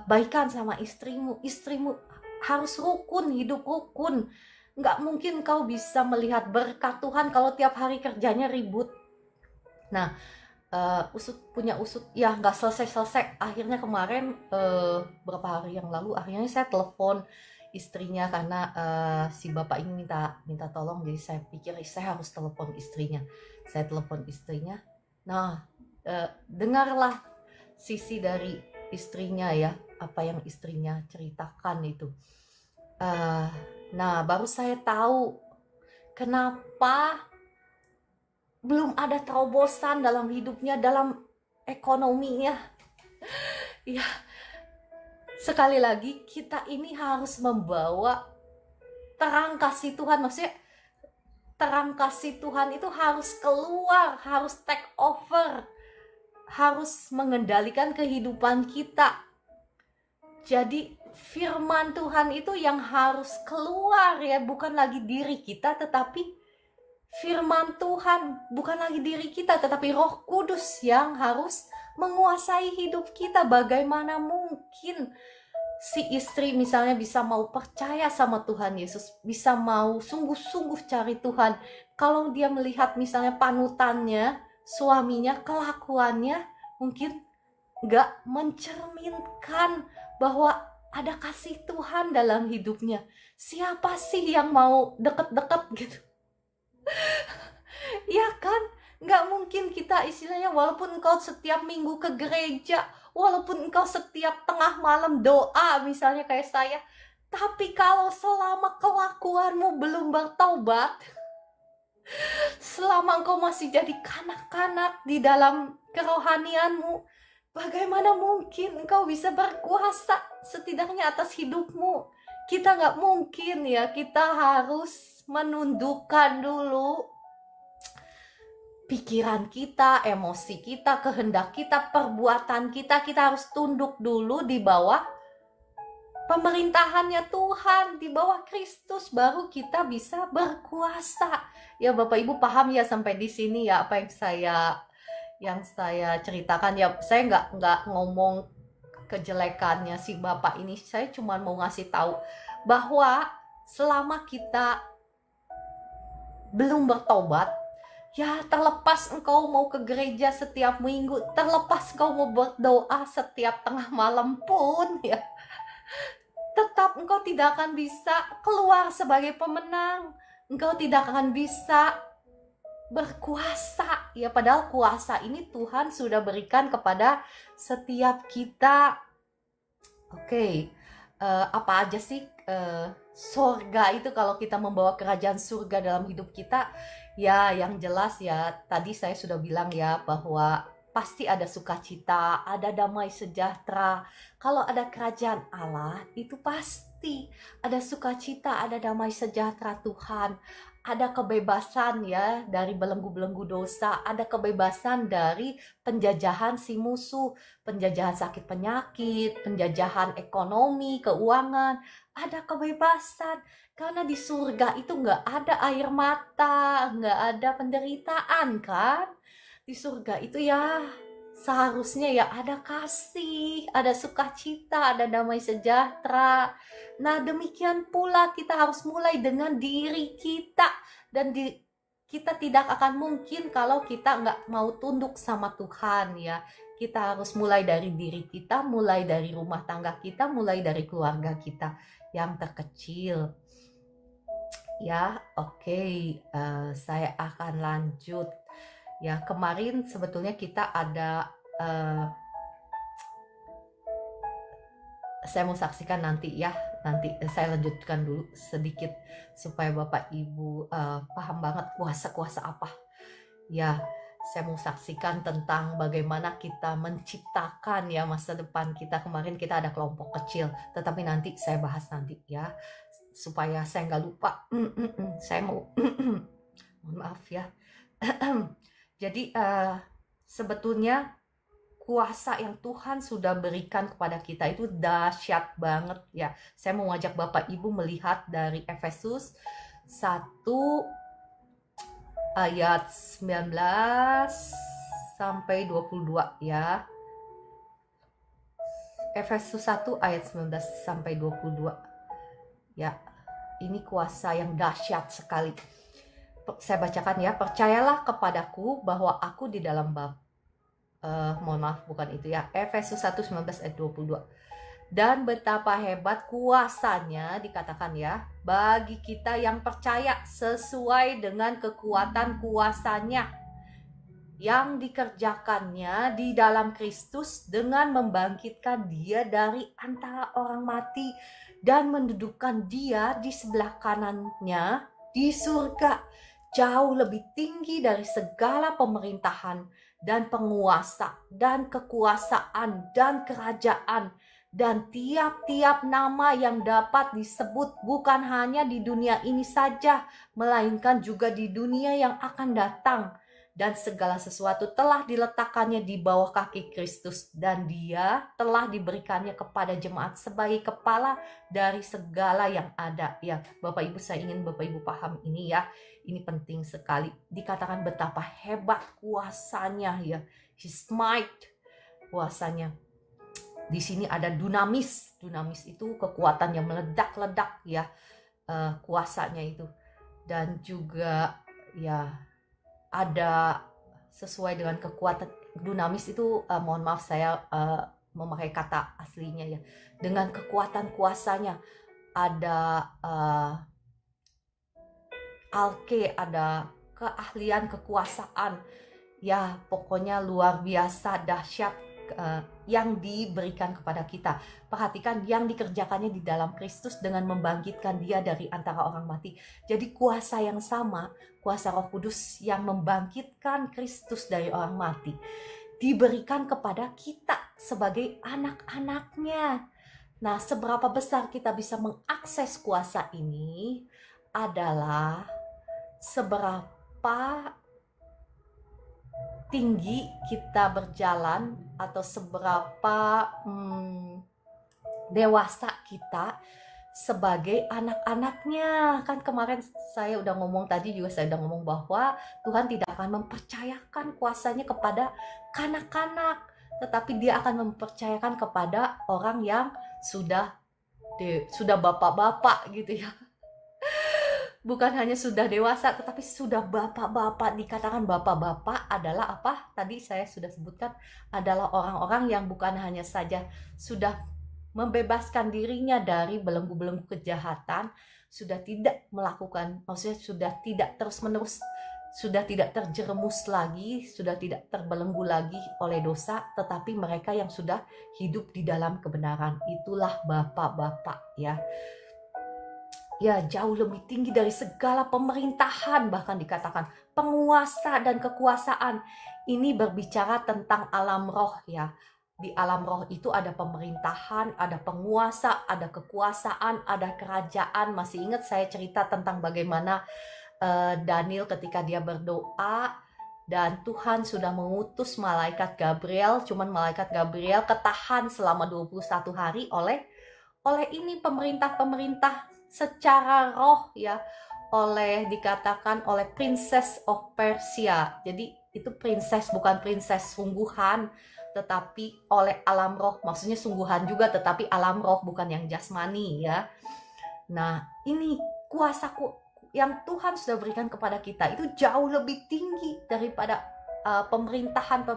baikan sama istrimu. Istrimu harus rukun, hidup rukun. Nggak mungkin kau bisa melihat berkat Tuhan kalau tiap hari kerjanya ribut. Nah, punya usut ya, nggak selesai-selesai. Akhirnya kemarin berapa hari yang lalu, akhirnya saya telepon istrinya karena si bapak ini minta tolong. Jadi saya pikir saya harus telepon istrinya. Saya telepon istrinya. Nah, dengarlah sisi dari istrinya ya, apa yang istrinya ceritakan itu. Nah, baru saya tahu kenapa belum ada terobosan dalam hidupnya, dalam ekonominya. Ya, sekali lagi kita ini harus membawa terang kasih Tuhan. Maksudnya terang kasih Tuhan itu harus keluar, harus take over, harus mengendalikan kehidupan kita. Jadi firman Tuhan itu yang harus keluar ya, bukan lagi diri kita, tetapi firman Tuhan, bukan lagi diri kita, tetapi Roh Kudus yang harus menguasai hidup kita. Bagaimana mungkin si istri misalnya bisa mau percaya sama Tuhan Yesus, bisa mau sungguh-sungguh cari Tuhan, kalau dia melihat misalnya panutannya, suaminya, kelakuannya mungkin gak mencerminkan bahwa ada kasih Tuhan dalam hidupnya. Siapa sih yang mau deket-deket gitu? Ya kan? Gak mungkin kita istilahnya, walaupun engkau setiap minggu ke gereja, walaupun engkau setiap tengah malam doa misalnya kayak saya, tapi kalau selama kelakuanmu belum bertobat, selama engkau masih jadi kanak-kanak di dalam kerohanianmu, bagaimana mungkin engkau bisa berkuasa setidaknya atas hidupmu? Kita gak mungkin ya, kita harus menundukkan dulu pikiran kita, emosi kita, kehendak kita, perbuatan kita. Kita harus tunduk dulu di bawah pemerintahannya Tuhan, di bawah Kristus, baru kita bisa berkuasa. Ya Bapak Ibu paham ya sampai di sini ya apa yang saya ceritakan ya. Saya nggak ngomong kejelekannya si bapak ini, saya cuma mau ngasih tahu bahwa selama kita belum bertobat, ya terlepas engkau mau ke gereja setiap minggu, terlepas engkau mau berdoa setiap tengah malam pun, ya tetap engkau tidak akan bisa keluar sebagai pemenang. Engkau tidak akan bisa berkuasa, ya padahal kuasa ini Tuhan sudah berikan kepada setiap kita. Oke, apa aja sih surga itu kalau kita membawa kerajaan surga dalam hidup kita? Ya, yang jelas ya tadi saya sudah bilang ya bahwa pasti ada sukacita, ada damai sejahtera. Kalau ada kerajaan Allah, itu pasti ada sukacita, ada damai sejahtera Tuhan. Ada kebebasan ya dari belenggu-belenggu dosa, ada kebebasan dari penjajahan si musuh, penjajahan sakit penyakit, penjajahan ekonomi, keuangan, ada kebebasan. Karena di surga itu nggak ada air mata, nggak ada penderitaan kan. Di surga itu ya seharusnya ya ada kasih, ada sukacita, ada damai sejahtera. Nah demikian pula kita harus mulai dengan diri kita. Dan kita tidak akan mungkin kalau kita nggak mau tunduk sama Tuhan ya. Kita harus mulai dari diri kita, mulai dari rumah tangga kita, mulai dari keluarga kita yang terkecil. Ya, oke. Saya akan lanjut. Ya, kemarin sebetulnya kita ada saya mau saksikan nanti ya. Nanti saya lanjutkan dulu sedikit supaya Bapak Ibu paham banget kuasa-kuasa apa. Ya, saya mau saksikan tentang bagaimana kita menciptakan ya masa depan kita. Kemarin kita ada kelompok kecil, tetapi nanti saya bahas nanti ya. Supaya saya nggak lupa. Saya mau mohon maaf ya. Jadi sebetulnya kuasa yang Tuhan sudah berikan kepada kita itu dahsyat banget ya. Saya mau ngajak Bapak Ibu melihat dari Efesus 1 ayat 19 sampai 22 ya. Efesus 1 ayat 19 sampai 22. Ya, ini kuasa yang dahsyat sekali. Saya bacakan ya. Percayalah kepadaku bahwa aku di dalam Bapa. Mohon maaf, bukan itu ya. Efesus 1 19 ayat 22. Dan betapa hebat kuasanya, dikatakan ya, bagi kita yang percaya sesuai dengan kekuatan kuasanya yang dikerjakannya di dalam Kristus dengan membangkitkan dia dari antara orang mati dan mendudukkan dia di sebelah kanannya di surga, jauh lebih tinggi dari segala pemerintahan dan penguasa dan kekuasaan dan kerajaan dan tiap-tiap nama yang dapat disebut, bukan hanya di dunia ini saja, melainkan juga di dunia yang akan datang. Dan segala sesuatu telah diletakkannya di bawah kaki Kristus, dan dia telah diberikannya kepada jemaat sebagai kepala dari segala yang ada. Ya, Bapak Ibu, saya ingin Bapak Ibu paham ini ya. Ini penting sekali. Dikatakan betapa hebat kuasanya ya. His might, kuasanya. Di sini ada dunamis. Dunamis itu kekuatan yang meledak-ledak ya. Kuasanya itu. Dan juga ya ada sesuai dengan kekuatan dunamis itu, mohon maaf saya memakai kata aslinya ya, dengan kekuatan kuasanya ada alke, ada keahlian, kekuasaan ya, pokoknya luar biasa dahsyat yang diberikan kepada kita. Perhatikan yang dikerjakannya di dalam Kristus dengan membangkitkan dia dari antara orang mati. Jadi kuasa yang sama, kuasa Roh Kudus yang membangkitkan Kristus dari orang mati, diberikan kepada kita sebagai anak-anaknya. Nah, seberapa besar kita bisa mengakses kuasa ini adalah seberapa tinggi kita berjalan atau seberapa dewasa kita sebagai anak-anaknya. Kan kemarin saya udah ngomong, tadi juga saya udah ngomong bahwa Tuhan tidak akan mempercayakan kuasanya kepada kanak-kanak, tetapi dia akan mempercayakan kepada orang yang sudah bapak-bapak gitu ya. bukan hanya sudah dewasa, tetapi sudah bapak-bapak. Dikatakan bapak-bapak adalah apa? Tadi saya sudah sebutkan, adalah orang-orang yang bukan hanya saja sudah membebaskan dirinya dari belenggu-belenggu kejahatan, sudah tidak melakukan, maksudnya sudah tidak terus-menerus, sudah tidak terjerumus lagi, sudah tidak terbelenggu lagi oleh dosa, tetapi mereka yang sudah hidup di dalam kebenaran. Itulah bapak-bapak ya. Ya, jauh lebih tinggi dari segala pemerintahan, bahkan dikatakan penguasa dan kekuasaan. Ini berbicara tentang alam roh ya. Di alam roh itu ada pemerintahan, ada penguasa, ada kekuasaan, ada kerajaan. Masih ingat saya cerita tentang bagaimana Daniel ketika dia berdoa dan Tuhan sudah mengutus malaikat Gabriel, cuman malaikat Gabriel ketahan selama 21 hari oleh ini pemerintah-pemerintah secara roh ya, dikatakan oleh Princess of Persia. Jadi itu princess, bukan princess sungguhan, tetapi oleh alam roh. Maksudnya sungguhan juga, tetapi alam roh, bukan yang jasmani ya. Nah, ini kuasa yang Tuhan sudah berikan kepada kita itu jauh lebih tinggi daripada pemerintahan,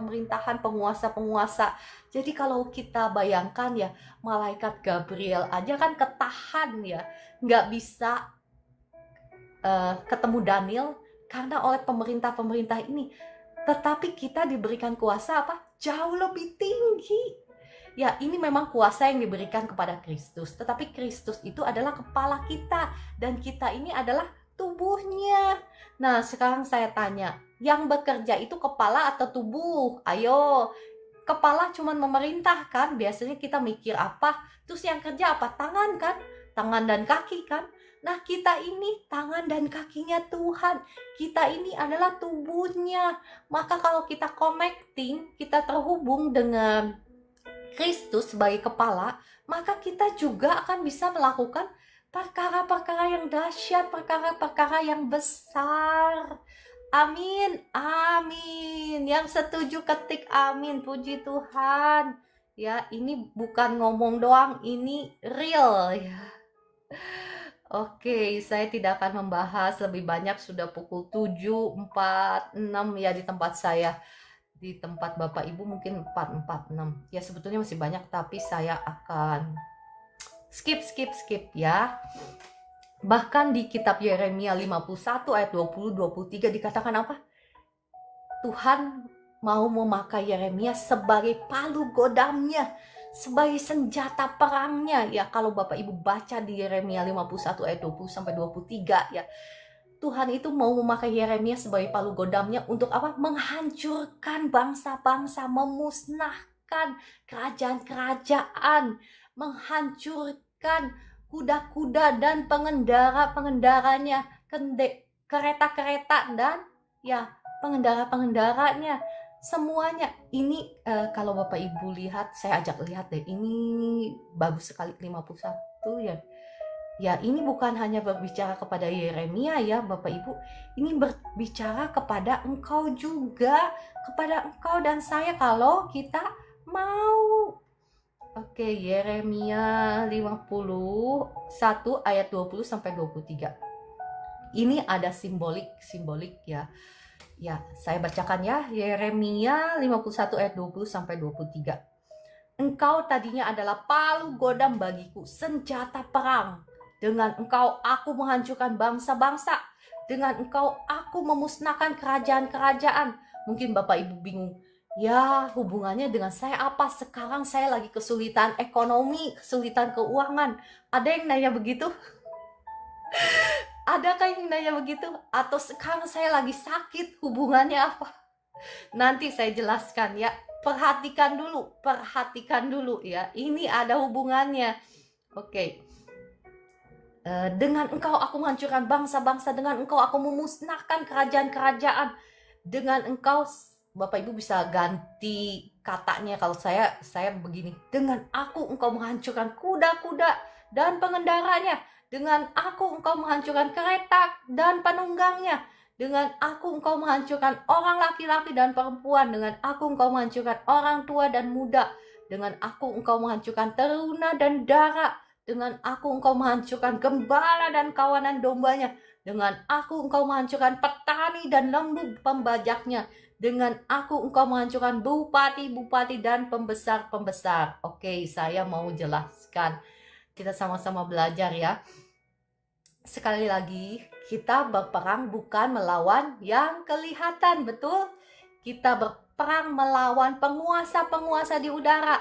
penguasa. Jadi kalau kita bayangkan ya, malaikat Gabriel aja kan ketahan ya, nggak bisa ketemu Daniel karena oleh pemerintah ini. Tetapi kita diberikan kuasa apa? Jauh lebih tinggi. Ya, ini memang kuasa yang diberikan kepada Kristus. Tetapi Kristus itu adalah kepala kita. Dan kita ini adalah tubuhnya. Nah, sekarang saya tanya, yang bekerja itu kepala atau tubuh? Ayo, kepala cuma memerintah kan? Biasanya kita mikir apa? Terus yang kerja apa? Tangan kan? Tangan dan kaki kan? Nah, kita ini tangan dan kakinya Tuhan. Kita ini adalah tubuhnya. Maka kalau kita connecting, kita terhubung dengan Kristus sebagai kepala, maka kita juga akan bisa melakukan perkara-perkara yang dahsyat, perkara-perkara yang besar. Amin, amin. Yang setuju ketik amin, puji Tuhan. Ya, ini bukan ngomong doang, ini real ya. Oke, saya tidak akan membahas lebih banyak, sudah pukul 7.46 ya di tempat saya. Di tempat Bapak Ibu mungkin 4.46. Ya sebetulnya masih banyak, tapi saya akan skip ya. Bahkan di kitab Yeremia 51 ayat 20-23 dikatakan apa? Tuhan mau memakai Yeremia sebagai palu godamnya, sebagai senjata perangnya. Ya, kalau Bapak Ibu baca di Yeremia 51 ayat 20-23 ya, Tuhan itu mau memakai Yeremia sebagai palu godamnya untuk apa? Menghancurkan bangsa-bangsa, memusnahkan kerajaan-kerajaan, menghancurkan kuda-kuda dan pengendara-pengendaranya, kereta-kereta dan ya pengendara-pengendaranya, semuanya. Ini kalau Bapak Ibu lihat, saya ajak lihat deh, ini bagus sekali 51 ya. Ya, ini bukan hanya berbicara kepada Yeremia ya Bapak Ibu, ini berbicara kepada engkau juga, kepada engkau dan saya kalau kita mau. Oke, Yeremia 51 ayat 20-23. Ini ada simbolik ya. Ya, saya bacakan ya, Yeremia 51 ayat 20-23. Engkau tadinya adalah palu godam bagiku, senjata perang. Dengan engkau aku menghancurkan bangsa-bangsa. Dengan engkau aku memusnahkan kerajaan-kerajaan. Mungkin Bapak Ibu bingung, ya hubungannya dengan saya apa? Sekarang saya lagi kesulitan ekonomi, kesulitan keuangan. Ada yang nanya begitu? Adakah yang nanya begitu? Atau sekarang saya lagi sakit, hubungannya apa? Nanti saya jelaskan ya. Perhatikan dulu ya. Ini ada hubungannya. Oke. Dengan engkau aku menghancurkan bangsa-bangsa, dengan engkau aku memusnahkan kerajaan-kerajaan. Dengan engkau, Bapak Ibu bisa ganti katanya. Kalau saya begini, dengan aku engkau menghancurkan kuda-kuda dan pengendaranya. Dengan aku engkau menghancurkan kereta dan penunggangnya. Dengan aku engkau menghancurkan orang laki-laki dan perempuan. Dengan aku engkau menghancurkan orang tua dan muda. Dengan aku engkau menghancurkan teruna dan dara. Dengan aku engkau menghancurkan gembala dan kawanan dombanya. Dengan aku engkau menghancurkan petani dan lembu pembajaknya. Dengan aku engkau menghancurkan bupati-bupati dan pembesar-pembesar. Oke, saya mau jelaskan. Kita sama-sama belajar ya. Sekali lagi, kita berperang bukan melawan yang kelihatan, betul? Kita berperang melawan penguasa-penguasa di udara.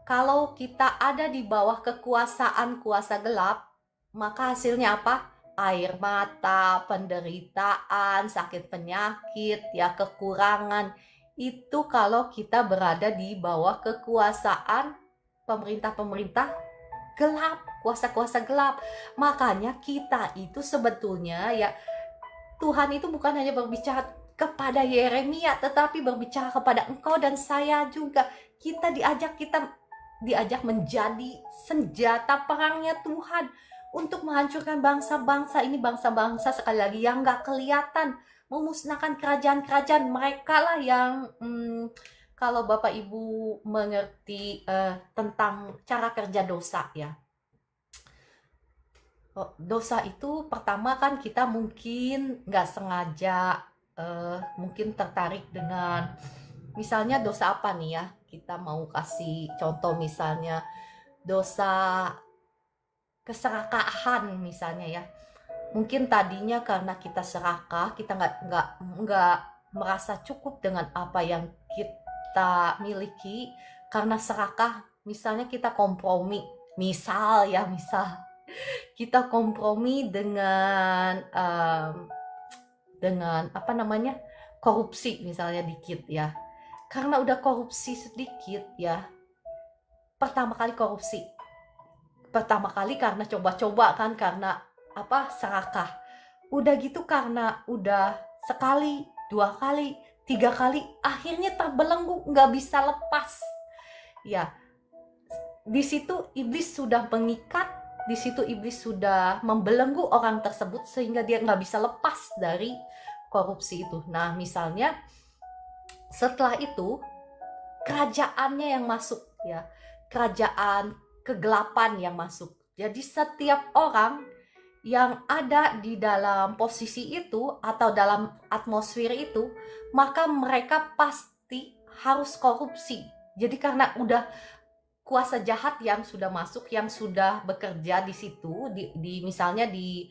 Kalau kita ada di bawah kekuasaan kuasa gelap, maka hasilnya apa? Air mata, penderitaan, sakit penyakit, ya kekurangan. Itu kalau kita berada di bawah kekuasaan pemerintah-pemerintah gelap, kuasa-kuasa gelap. Makanya kita itu sebetulnya ya, Tuhan itu bukan hanya berbicara kepada Yeremia, tetapi berbicara kepada engkau dan saya juga. Kita diajak menjadi senjata perangnya Tuhan untuk menghancurkan bangsa-bangsa ini, bangsa-bangsa sekali lagi yang gak kelihatan, memusnahkan kerajaan-kerajaan mereka lah yang kalau Bapak Ibu mengerti tentang cara kerja dosa ya. Dosa itu pertama kan kita mungkin nggak sengaja mungkin tertarik dengan misalnya dosa apa nih ya, kita mau kasih contoh misalnya dosa keserakahan misalnya ya. Mungkin tadinya karena kita serakah, kita nggak merasa cukup dengan apa yang kita miliki. Karena serakah, misalnya kita kompromi, misal kita kompromi dengan apa namanya, korupsi misalnya dikit ya. Karena udah korupsi sedikit ya, pertama kali karena coba-coba kan, karena apa, serakah. Udah gitu karena udah sekali, 2 kali, 3 kali, akhirnya terbelenggu, nggak bisa lepas. Ya, di situ iblis sudah mengikat, di situ iblis sudah membelenggu orang tersebut sehingga dia nggak bisa lepas dari korupsi itu. Nah, misalnya setelah itu kerajaannya yang masuk ya, kerajaan kegelapan yang masuk. Jadi setiap orang yang ada di dalam posisi itu atau dalam atmosfer itu, maka mereka pasti harus korupsi. Jadi karena udah kuasa jahat yang sudah masuk, yang sudah bekerja di situ, misalnya di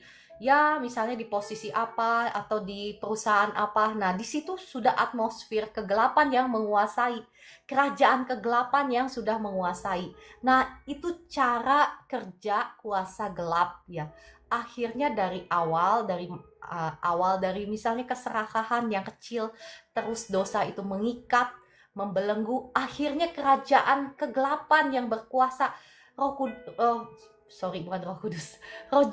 posisi apa atau di perusahaan apa. Nah, di situ sudah atmosfer kegelapan yang menguasai, kerajaan kegelapan yang sudah menguasai. Nah, itu cara kerja kuasa gelap ya. Akhirnya dari awal dari misalnya keserakahan yang kecil, terus dosa itu mengikat, membelenggu, akhirnya kerajaan kegelapan yang berkuasa, Roh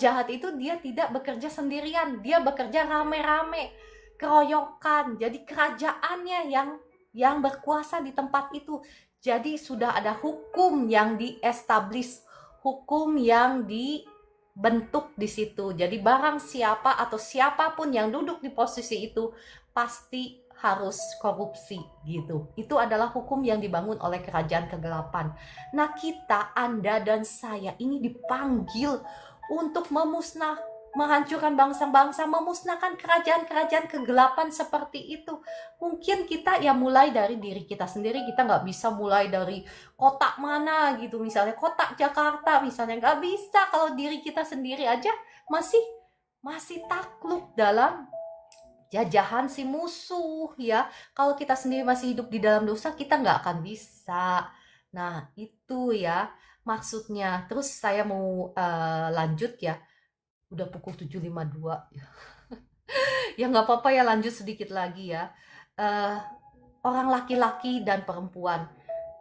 jahat itu dia tidak bekerja sendirian, dia bekerja rame-rame, keroyokan. Jadi kerajaannya yang berkuasa di tempat itu. Jadi sudah ada hukum yang di-establish, hukum yang dibentuk di situ. Jadi barang siapa atau siapapun yang duduk di posisi itu pasti harus korupsi gitu. Itu adalah hukum yang dibangun oleh kerajaan kegelapan. Nah, kita, Anda dan saya ini dipanggil untuk menghancurkan bangsa-bangsa, memusnahkan kerajaan-kerajaan kegelapan seperti itu. Mungkin kita ya mulai dari diri kita sendiri, kita nggak bisa mulai dari kota mana gitu, misalnya kota Jakarta misalnya, nggak bisa. Kalau diri kita sendiri aja masih takluk dalam jajahan si musuh ya. Kalau kita sendiri masih hidup di dalam dosa, kita nggak akan bisa. Nah, itu ya maksudnya. Terus saya mau lanjut ya. Udah pukul 7.52 ya. Ya nggak apa-apa ya, lanjut sedikit lagi ya. Orang laki-laki dan perempuan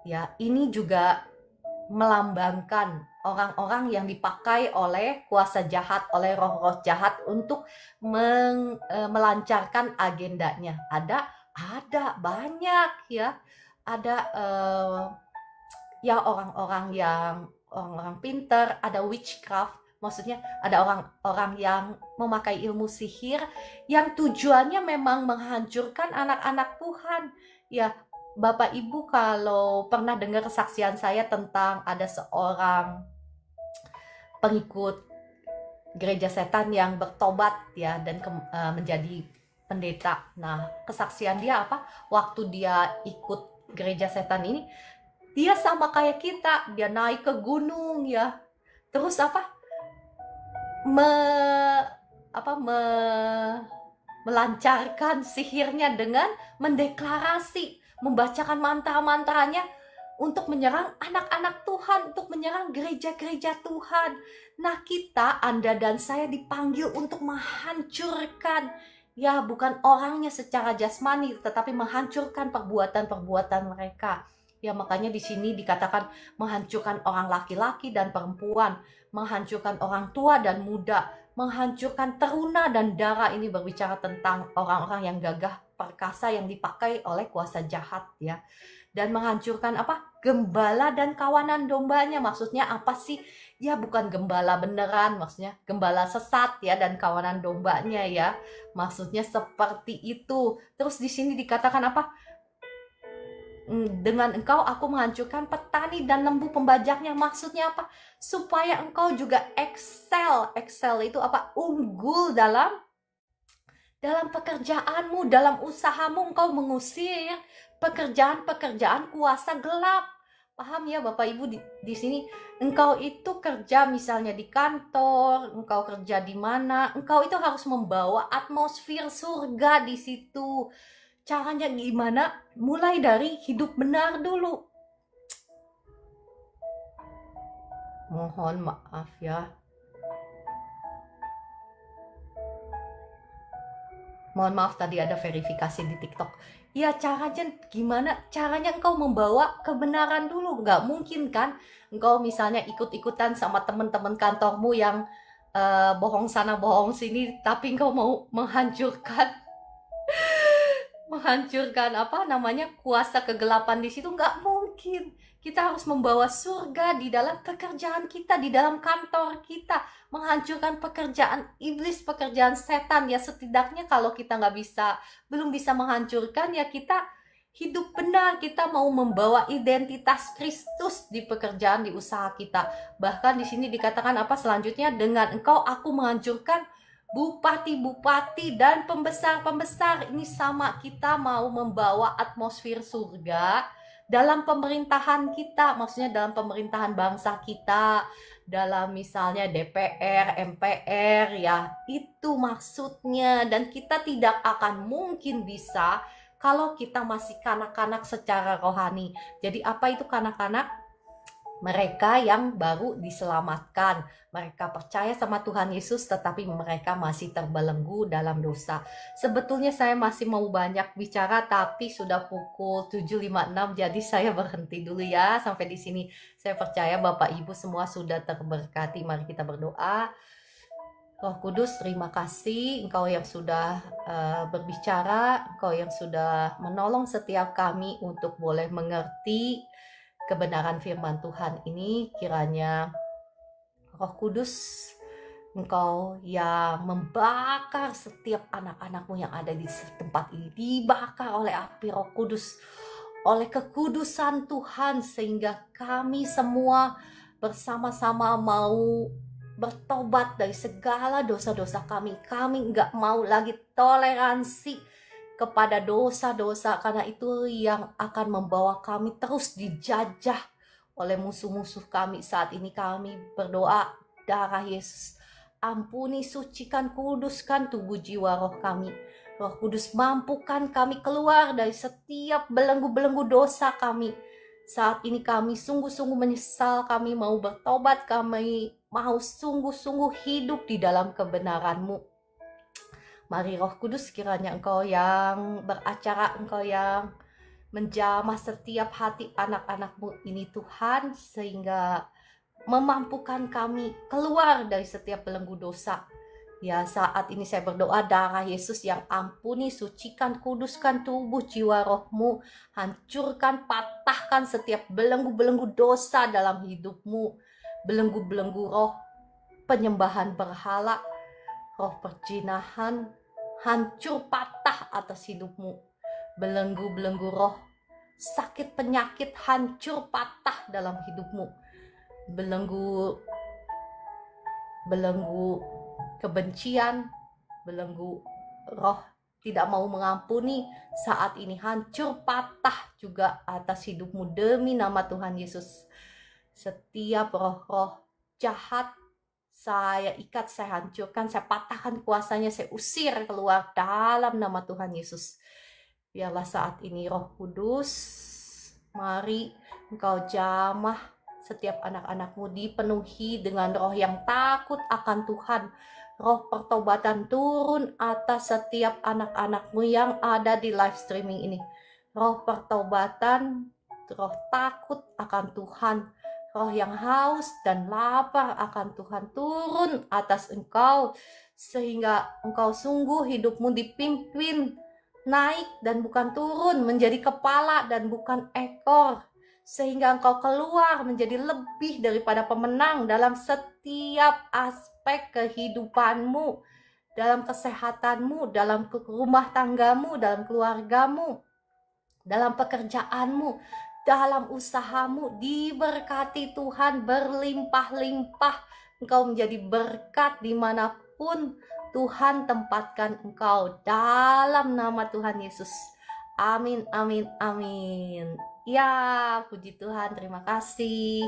ya, ini juga melambangkan orang-orang yang dipakai oleh kuasa jahat, oleh roh-roh jahat untuk melancarkan agendanya. Ada banyak ya, ada ya orang-orang pinter, ada witchcraft, maksudnya ada orang-orang yang memakai ilmu sihir yang tujuannya memang menghancurkan anak-anak Tuhan ya. Bapak Ibu kalau pernah dengar kesaksian saya tentang ada seorang pengikut gereja setan yang bertobat ya dan menjadi pendeta. Nah, kesaksian dia apa? Waktu dia ikut gereja setan ini, dia sama kayak kita, dia naik ke gunung ya. Terus melancarkan sihirnya dengan mendeklarasi, membacakan mantra-mantranya untuk menyerang anak-anak Tuhan, untuk menyerang gereja-gereja Tuhan. Nah, kita, Anda dan saya dipanggil untuk menghancurkan, ya bukan orangnya secara jasmani, tetapi menghancurkan perbuatan-perbuatan mereka. Ya, makanya di sini dikatakan menghancurkan orang laki-laki dan perempuan, menghancurkan orang tua dan muda, menghancurkan teruna dan darah. Ini berbicara tentang orang-orang yang gagah perkasa yang dipakai oleh kuasa jahat ya. Dan menghancurkan gembala dan kawanan dombanya. Maksudnya apa sih? Ya bukan gembala beneran, maksudnya gembala sesat ya dan kawanan dombanya ya. Maksudnya seperti itu. Terus di sini dikatakan dengan engkau aku menghancurkan petani dan lembu pembajaknya. Maksudnya apa? Supaya engkau juga excel. Excel itu unggul dalam pekerjaanmu, dalam usahamu. Engkau mengusir pekerjaan-pekerjaan kuasa gelap. Paham ya Bapak Ibu di sini? Engkau itu kerja misalnya di kantor, engkau kerja di mana, engkau itu harus membawa atmosfer surga di situ. Caranya gimana? Mulai dari hidup benar dulu. Mohon maaf ya. Mohon maaf tadi ada verifikasi di TikTok. Ya caranya gimana? Caranya engkau membawa kebenaran dulu. Nggak mungkin kan engkau misalnya ikut-ikutan sama teman-teman kantormu yang bohong sana bohong sini, tapi engkau mau menghancurkan kuasa kegelapan di situ. Nggak mungkin. Kita harus membawa surga di dalam pekerjaan kita, di dalam kantor kita, menghancurkan pekerjaan iblis, pekerjaan setan ya. Setidaknya kalau kita belum bisa menghancurkan ya, kita hidup benar, kita mau membawa identitas Kristus di pekerjaan, di usaha kita. Bahkan di sini dikatakan selanjutnya, dengan engkau aku menghancurkan bupati-bupati dan pembesar-pembesar. Ini sama, kita mau membawa atmosfer surga dalam pemerintahan kita, maksudnya dalam pemerintahan bangsa kita, dalam misalnya DPR, MPR ya, itu maksudnya. Dan kita tidak akan mungkin bisa kalau kita masih kanak-kanak secara rohani. Jadi apa itu kanak-kanak? Mereka yang baru diselamatkan, mereka percaya sama Tuhan Yesus, tetapi mereka masih terbelenggu dalam dosa. Sebetulnya saya masih mau banyak bicara, tapi sudah pukul 7.56, jadi saya berhenti dulu ya sampai di sini. Saya percaya Bapak Ibu semua sudah terberkati. Mari kita berdoa. Roh Kudus, terima kasih Engkau yang sudah berbicara, Engkau yang sudah menolong setiap kami untuk boleh mengerti kebenaran firman Tuhan ini. Kiranya Roh Kudus, Engkau yang membakar setiap anak-anakmu yang ada di tempat ini, dibakar oleh api Roh Kudus, oleh kekudusan Tuhan, sehingga kami semua bersama-sama mau bertobat dari segala dosa-dosa kami. Kami nggak mau lagi toleransi kepada dosa-dosa, karena itu yang akan membawa kami terus dijajah oleh musuh-musuh kami. Saat ini kami berdoa, darah Yesus ampuni, sucikan, kuduskan tubuh jiwa roh kami. Roh Kudus, mampukan kami keluar dari setiap belenggu-belenggu dosa kami. Saat ini kami sungguh-sungguh menyesal, kami mau bertobat, kami mau sungguh-sungguh hidup di dalam kebenaran-Mu. Mari Roh Kudus, kiranya Engkau yang beracara, Engkau yang menjamah setiap hati anak-anak-Mu ini Tuhan, sehingga memampukan kami keluar dari setiap belenggu dosa. Ya, saat ini saya berdoa, darah Yesus yang ampuni, sucikan, kuduskan tubuh jiwa rohmu, hancurkan, patahkan setiap belenggu-belenggu dosa dalam hidupmu, belenggu-belenggu roh penyembahan berhala, roh perjinahan, hancur patah atas hidupmu. Belenggu-belenggu roh sakit penyakit, hancur patah dalam hidupmu. Belenggu kebencian, belenggu roh tidak mau mengampuni, saat ini hancur patah juga atas hidupmu demi nama Tuhan Yesus. Setiap roh-roh jahat saya ikat, saya hancurkan, saya patahkan kuasanya, saya usir keluar dalam nama Tuhan Yesus. Biarlah saat ini Roh Kudus, mari Engkau jamah setiap anak-anakmu, dipenuhi dengan roh yang takut akan Tuhan. Roh pertobatan turun atas setiap anak-anakmu yang ada di live streaming ini. Roh pertobatan, roh takut akan Tuhan, roh yang haus dan lapar akan Tuhan turun atas engkau, sehingga engkau sungguh hidupmu dipimpin naik dan bukan turun, menjadi kepala dan bukan ekor, sehingga engkau keluar menjadi lebih daripada pemenang dalam setiap aspek kehidupanmu, dalam kesehatanmu, dalam rumah tanggamu, dalam keluargamu, dalam pekerjaanmu, dalam usahamu. Diberkati Tuhan berlimpah-limpah. Engkau menjadi berkat dimanapun Tuhan tempatkan engkau, dalam nama Tuhan Yesus. Amin, amin, amin. Ya, puji Tuhan, terima kasih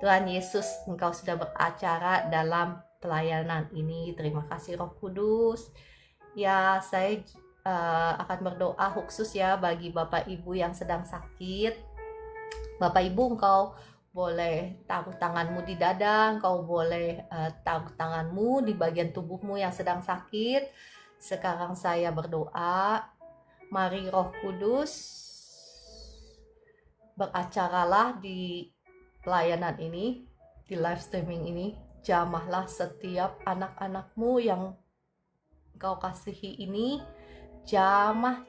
Tuhan Yesus, engkau sudah beracara dalam pelayanan ini. Terima kasih Roh Kudus. Ya, saya akan berdoa khusus ya bagi Bapak Ibu yang sedang sakit. Bapak Ibu, engkau boleh taruh tanganmu di dada, engkau boleh taruh tanganmu di bagian tubuhmu yang sedang sakit. Sekarang saya berdoa. Mari Roh Kudus, beracaralah di pelayanan ini, di live streaming ini. Jamahlah setiap anak-anakmu yang engkau kasihi ini. Jamah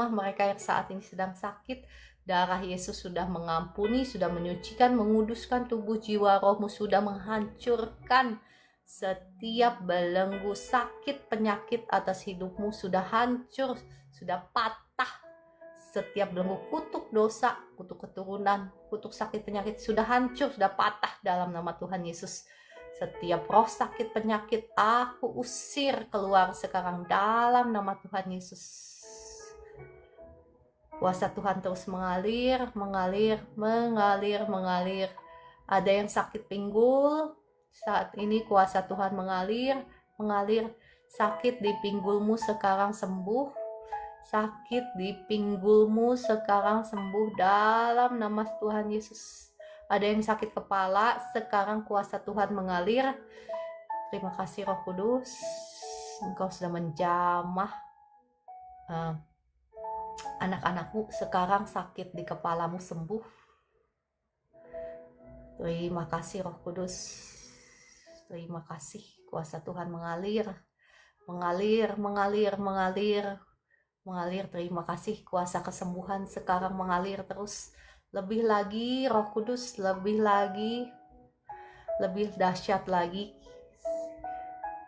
mereka yang saat ini sedang sakit. Darah Yesus sudah mengampuni, sudah menyucikan, menguduskan tubuh, jiwa, rohmu, sudah menghancurkan setiap belenggu sakit, penyakit atas hidupmu, sudah hancur, sudah patah. Setiap belenggu kutuk dosa, kutuk keturunan, kutuk sakit, penyakit sudah hancur, sudah patah dalam nama Tuhan Yesus. Setiap roh sakit, penyakit, aku usir keluar sekarang dalam nama Tuhan Yesus. Kuasa Tuhan terus mengalir. Ada yang sakit pinggul, saat ini kuasa Tuhan mengalir. Sakit di pinggulmu sekarang sembuh. Sakit di pinggulmu sekarang sembuh dalam nama Tuhan Yesus. Ada yang sakit kepala, sekarang kuasa Tuhan mengalir. Terima kasih Roh Kudus, engkau sudah menjamah anak-anakmu. Sekarang sakit di kepalamu sembuh. Terima kasih Roh Kudus. Terima kasih, kuasa Tuhan mengalir. Terima kasih, kuasa kesembuhan sekarang mengalir terus. Lebih lagi Roh Kudus, lebih dahsyat lagi.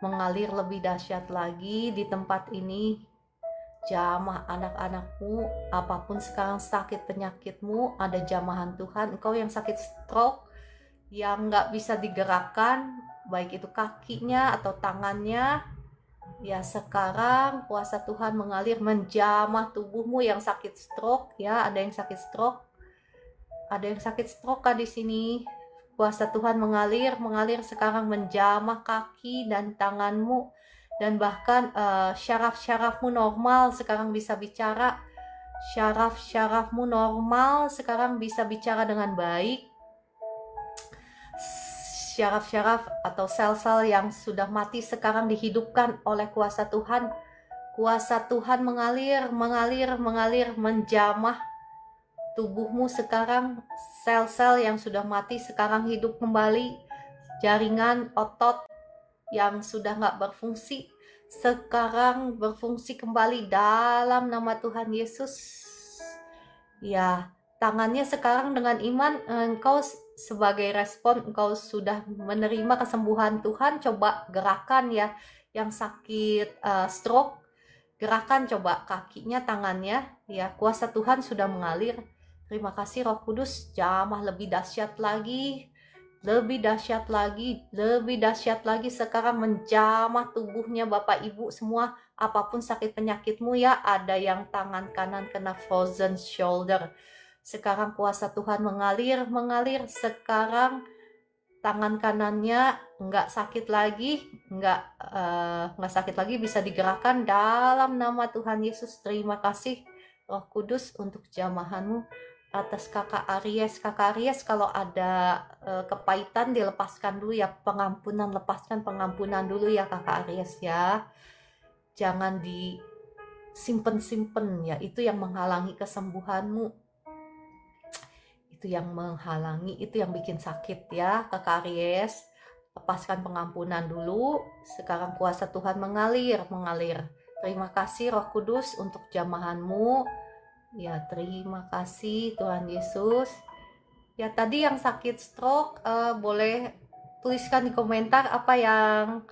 Mengalir lebih dahsyat lagi di tempat ini. Jamah anak-anakmu, apapun sekarang sakit penyakitmu, ada jamahan Tuhan. Engkau yang sakit stroke, yang nggak bisa digerakkan, baik itu kakinya atau tangannya, ya sekarang kuasa Tuhan mengalir menjamah tubuhmu yang sakit stroke. Ya, ada yang sakit stroke, di sini. Kuasa Tuhan mengalir sekarang menjamah kaki dan tanganmu. Dan bahkan syaraf-syarafmu normal sekarang bisa bicara. Syaraf-syarafmu normal sekarang bisa bicara dengan baik. Syaraf-syaraf atau sel-sel yang sudah mati sekarang dihidupkan oleh kuasa Tuhan. Kuasa Tuhan mengalir, menjamah tubuhmu sekarang. Sel-sel yang sudah mati sekarang hidup kembali. Jaringan otot yang sudah nggak berfungsi sekarang berfungsi kembali dalam nama Tuhan Yesus. Ya, tangannya sekarang dengan iman, engkau sebagai respon, engkau sudah menerima kesembuhan Tuhan. Coba gerakan ya, yang sakit stroke, gerakan coba kakinya, tangannya, ya kuasa Tuhan sudah mengalir. Terima kasih Roh Kudus, jamah lebih dahsyat lagi. lebih dahsyat lagi sekarang menjamah tubuhnya Bapak Ibu semua, apapun sakit penyakitmu ya, ada yang tangan kanan kena frozen shoulder. Sekarang kuasa Tuhan mengalir sekarang tangan kanannya nggak sakit lagi, nggak sakit lagi, bisa digerakkan dalam nama Tuhan Yesus. Terima kasih Roh Kudus untuk jamahanmu atas kakak Aries. Kakak Aries, kalau ada kepahitan dilepaskan dulu ya, lepaskan pengampunan dulu ya kakak Aries ya. Jangan disimpen-simpen ya, itu yang menghalangi kesembuhanmu. Itu yang menghalangi, itu yang bikin sakit ya kakak Aries. Lepaskan pengampunan dulu, sekarang kuasa Tuhan mengalir. Terima kasih Roh Kudus untuk jamahanmu ya, terima kasih Tuhan Yesus ya. Tadi yang sakit stroke, boleh tuliskan di komentar apa yang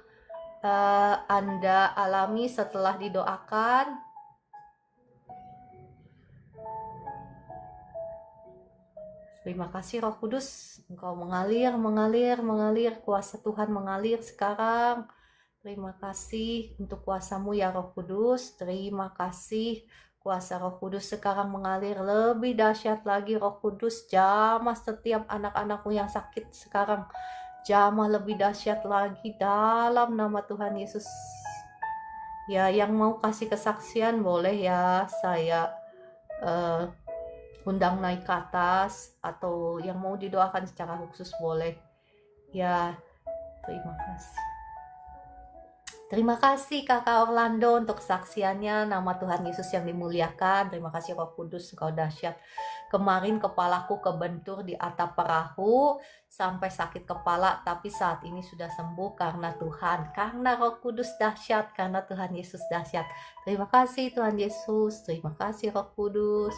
Anda alami setelah didoakan. Terima kasih Roh Kudus, Engkau mengalir, kuasa Tuhan mengalir sekarang. Terima kasih untuk kuasamu ya Roh Kudus, terima kasih kuasa Roh Kudus sekarang mengalir lebih dahsyat lagi. Roh Kudus, jamah setiap anak-anakmu yang sakit sekarang, jamah lebih dahsyat lagi dalam nama Tuhan Yesus. Ya, yang mau kasih kesaksian boleh ya, saya undang naik ke atas, atau yang mau didoakan secara khusus boleh ya. Terima kasih kakak Orlando untuk kesaksiannya. Nama Tuhan Yesus yang dimuliakan. Terima kasih Roh Kudus, Engkau dahsyat. Kemarin kepalaku kebentur di atap perahu sampai sakit kepala, tapi saat ini sudah sembuh karena Tuhan, karena Roh Kudus dahsyat, karena Tuhan Yesus dahsyat. Terima kasih Tuhan Yesus, terima kasih Roh Kudus.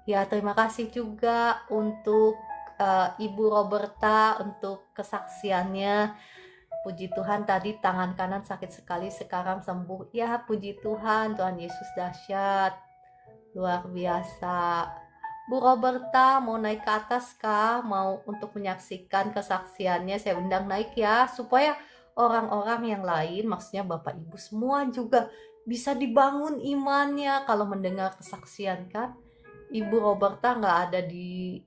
Ya, terima kasih juga untuk Ibu Roberta untuk kesaksiannya. Puji Tuhan, tadi tangan kanan sakit sekali, sekarang sembuh. Ya, puji Tuhan, Tuhan Yesus dahsyat. Luar biasa. Bu Roberta mau naik ke atas kah? Mau untuk menyaksikan kesaksiannya? Saya undang naik ya, supaya orang-orang yang lain, maksudnya Bapak Ibu semua juga bisa dibangun imannya kalau mendengar kesaksian kan. Ibu Roberta nggak ada di...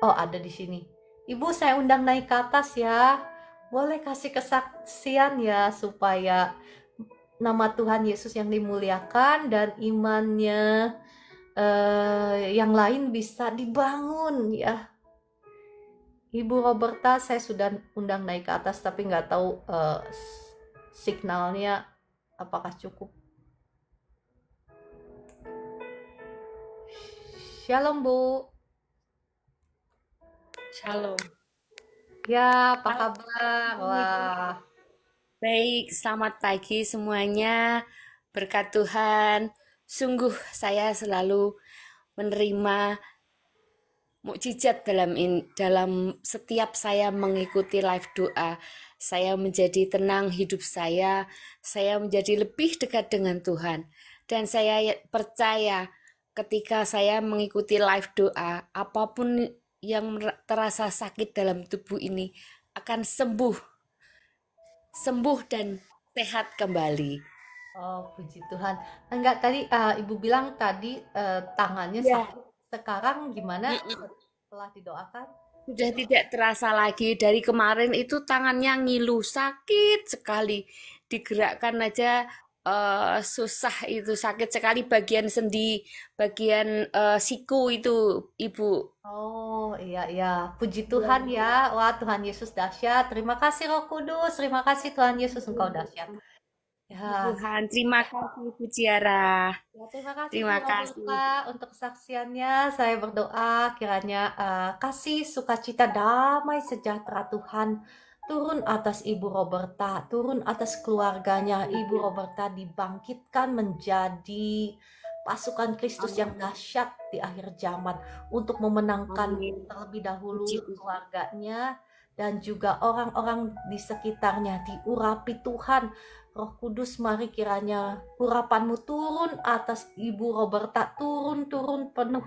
Oh, ada di sini. Ibu, saya undang naik ke atas ya. Boleh kasih kesaksian ya, supaya nama Tuhan Yesus yang dimuliakan dan imannya yang lain bisa dibangun ya. Ibu Roberta, saya sudah undang naik ke atas, tapi nggak tahu signalnya apakah cukup. Shalom Bu. Shalom. Ya, apa kabar? Wah. Baik, selamat pagi semuanya. Berkat Tuhan. Sungguh saya selalu menerima mukjizat dalam setiap saya mengikuti live doa. Saya menjadi tenang hidup saya menjadi lebih dekat dengan Tuhan. Dan saya percaya ketika saya mengikuti live doa, apapun yang terasa sakit dalam tubuh ini akan sembuh dan sehat kembali. Oh, puji Tuhan. Enggak, tadi Ibu bilang tadi tangannya Ya. sakit. Sekarang gimana setelah didoakan? Sudah tidak terasa lagi. Dari kemarin itu tangannya ngilu, sakit sekali. Digerakkan aja susah, itu sakit sekali bagian sendi, bagian siku itu, Ibu. Oh, iya, iya. Puji Tuhan ya. Wah, Tuhan Yesus dahsyat. Terima kasih Roh Kudus. Terima kasih Tuhan Yesus, Engkau dahsyat. Ya, Tuhan, terima kasih Bu Ciara. ya, terima kasih Bu Terima kasih. Roberta untuk kesaksiannya. Saya berdoa kiranya kasih sukacita damai sejahtera Tuhan turun atas Ibu Roberta, turun atas keluarganya. Ibu Roberta dibangkitkan menjadi pasukan Kristus yang dahsyat di akhir zaman untuk memenangkan Amin. terlebih dahulu Puji Tuhan. keluarganya dan juga orang-orang di sekitarnya diurapi Tuhan. Roh Kudus, mari kiranya urapanmu turun atas Ibu Roberta, turun penuh.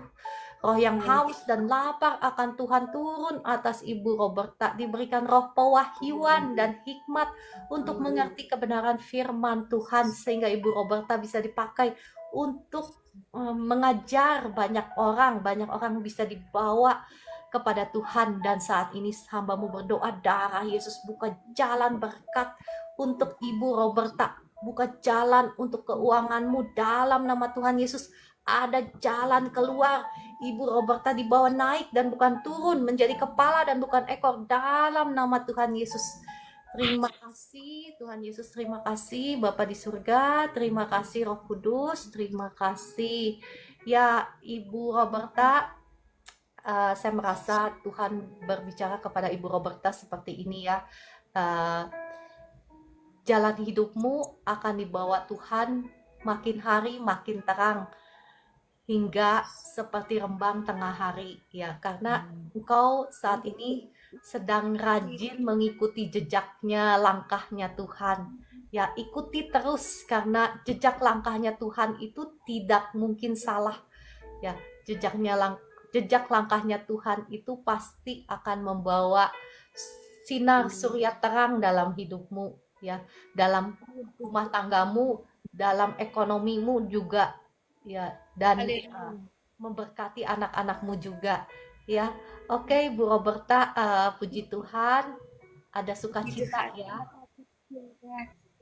Roh yang haus dan lapar akan Tuhan turun atas Ibu Roberta. Diberikan roh pewahyuan dan hikmat untuk mengerti kebenaran firman Tuhan, sehingga Ibu Roberta bisa dipakai untuk mengajar banyak orang bisa dibawa kepada Tuhan. Dan saat ini hambamu berdoa, darah Yesus buka jalan berkat untuk Ibu Roberta, buka jalan untuk keuanganmu dalam nama Tuhan Yesus. Ada jalan keluar. Ibu Roberta dibawa naik dan bukan turun, menjadi kepala dan bukan ekor dalam nama Tuhan Yesus. Terima kasih Tuhan Yesus, terima kasih Bapa di surga, terima kasih Roh Kudus, terima kasih. Ya Ibu Roberta, saya merasa Tuhan berbicara kepada Ibu Roberta seperti ini ya. Jalan hidupmu akan dibawa Tuhan makin hari makin terang, hingga seperti rembang tengah hari ya, karena engkau saat ini sedang rajin mengikuti jejaknya, langkahnya Tuhan ya. Ikuti terus, karena jejak langkahnya Tuhan itu tidak mungkin salah ya. Jejak langkahnya Tuhan itu pasti akan membawa sinar surya terang dalam hidupmu ya, dalam rumah tanggamu, dalam ekonomimu juga ya, dan memberkati anak-anakmu juga ya. Oke Bu Roberta, puji Tuhan ada sukacita ya.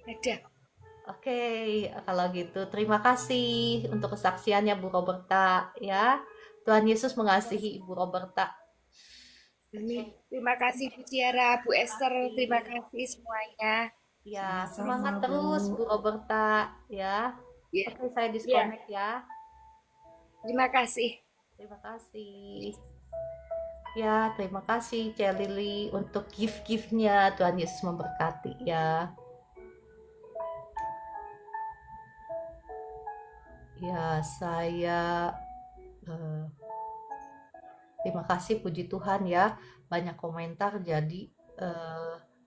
Ada. Oke, kalau gitu terima kasih untuk kesaksiannya Bu Roberta ya. Tuhan Yesus mengasihi Ibu Roberta. Terima kasih Bu Tiara, Bu Esther, terima kasih semuanya. Ya, semangat terus Bu Roberta ya. Oke, saya disconnect ya. Terima kasih. Terima kasih. Ya, terima kasih Celili untuk gift-giftnya. Tuhan Yesus memberkati ya. Ya, saya terima kasih, puji Tuhan ya. Banyak komentar, jadi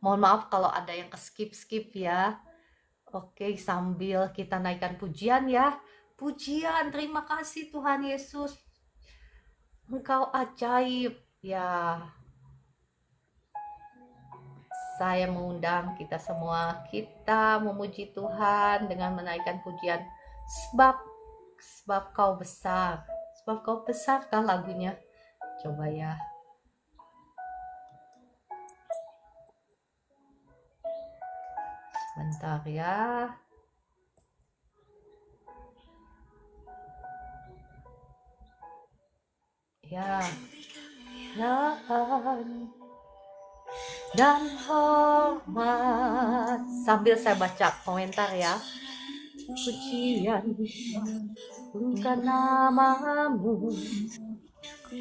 mohon maaf kalau ada yang skip ya. Oke, sambil kita naikkan pujian ya. Pujian, terima kasih Tuhan Yesus. Engkau ajaib ya. Saya mengundang kita semua, kita memuji Tuhan dengan menaikkan pujian. Sebab kau besar. Sebab kau besar kan lagunya. Coba ya. Sebentar ya. Ya. Dan hormat. Sambil saya baca komentar ya. Pujian bukan namamu.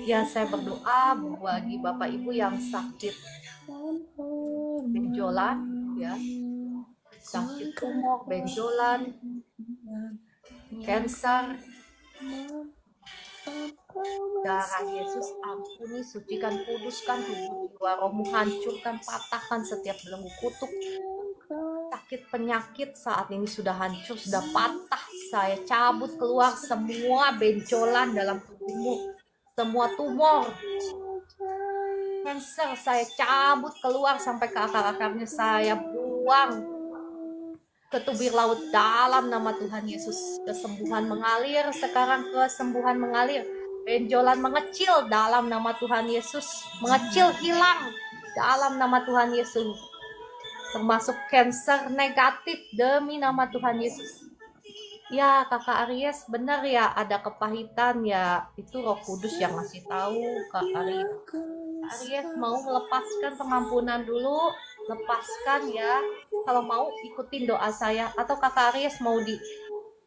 Ya, saya berdoa bagi Bapak Ibu yang sakit benjolan ya, sakit tumor, benjolan, kanker. Darah Yesus ampuni, sucikan, kuduskan tubuh jiwa rohmu, hancurkan, patahkan setiap belenggu kutuk. Sakit penyakit saat ini sudah hancur, sudah patah. Saya cabut keluar semua benjolan dalam tubuhmu, semua tumor, kanker saya cabut keluar sampai ke akar-akarnya, saya buang ke tubir laut dalam nama Tuhan Yesus. Kesembuhan mengalir sekarang, kesembuhan mengalir. Benjolan mengecil dalam nama Tuhan Yesus, mengecil, hilang dalam nama Tuhan Yesus. Termasuk kanker negatif demi nama Tuhan Yesus. Ya Kakak Aries, benar ya, ada kepahitan ya, itu Roh Kudus yang ngasih tahu Kak Aries. Aries mau melepaskan pengampunan dulu, lepaskan ya. Kalau mau ikutin doa saya, atau Kakak Aries mau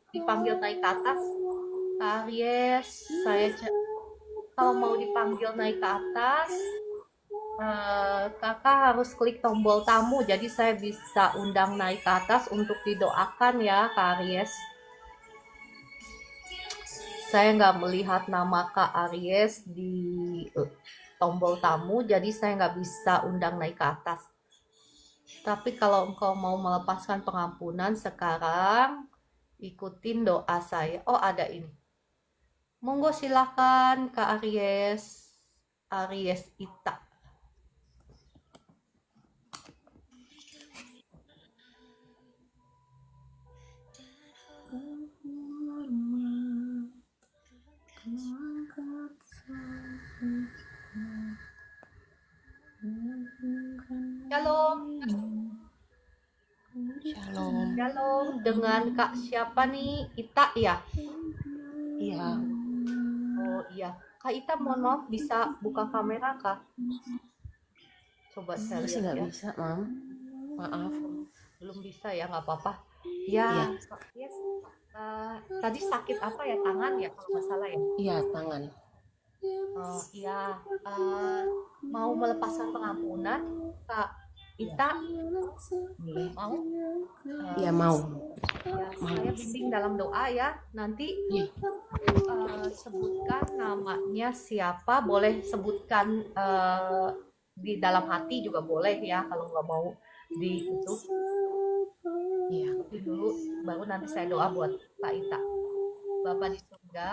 dipanggil naik ke atas. Kak Aries, kalau mau dipanggil naik ke atas, Kakak harus klik tombol tamu, jadi saya bisa undang naik ke atas untuk didoakan ya Kak Aries. Saya nggak melihat nama Kak Aries di tombol tamu, jadi saya nggak bisa undang naik ke atas. Tapi kalau engkau mau melepaskan pengampunan sekarang, ikutin doa saya. Oh, ada ini. Monggo silakan Kak Aries. Aries Ita. Shalom. Shalom. Shalom dengan Kak siapa nih? Ita ya? Iya. Oh iya. Kak Ita mohon maaf bisa buka kamera Kak? Coba saya Masih lihat nggak ya. bisa, Mam. Maaf. Belum bisa ya, nggak apa-apa. Iya. Ya, yes. Tadi sakit apa ya? Tangan ya kalau nggak salah ya? Iya, tangan. Oh iya. Mau melepaskan pengampunan Kak Ita? Mau? Iya, mau. Ya, saya bimbing dalam doa ya. Nanti Iya. sebutkan namanya siapa, boleh sebutkan di dalam hati juga boleh ya, kalau nggak mau di itu. Iya. Itu dulu, baru nanti saya doa buat Kak Ita. Bapa di surga,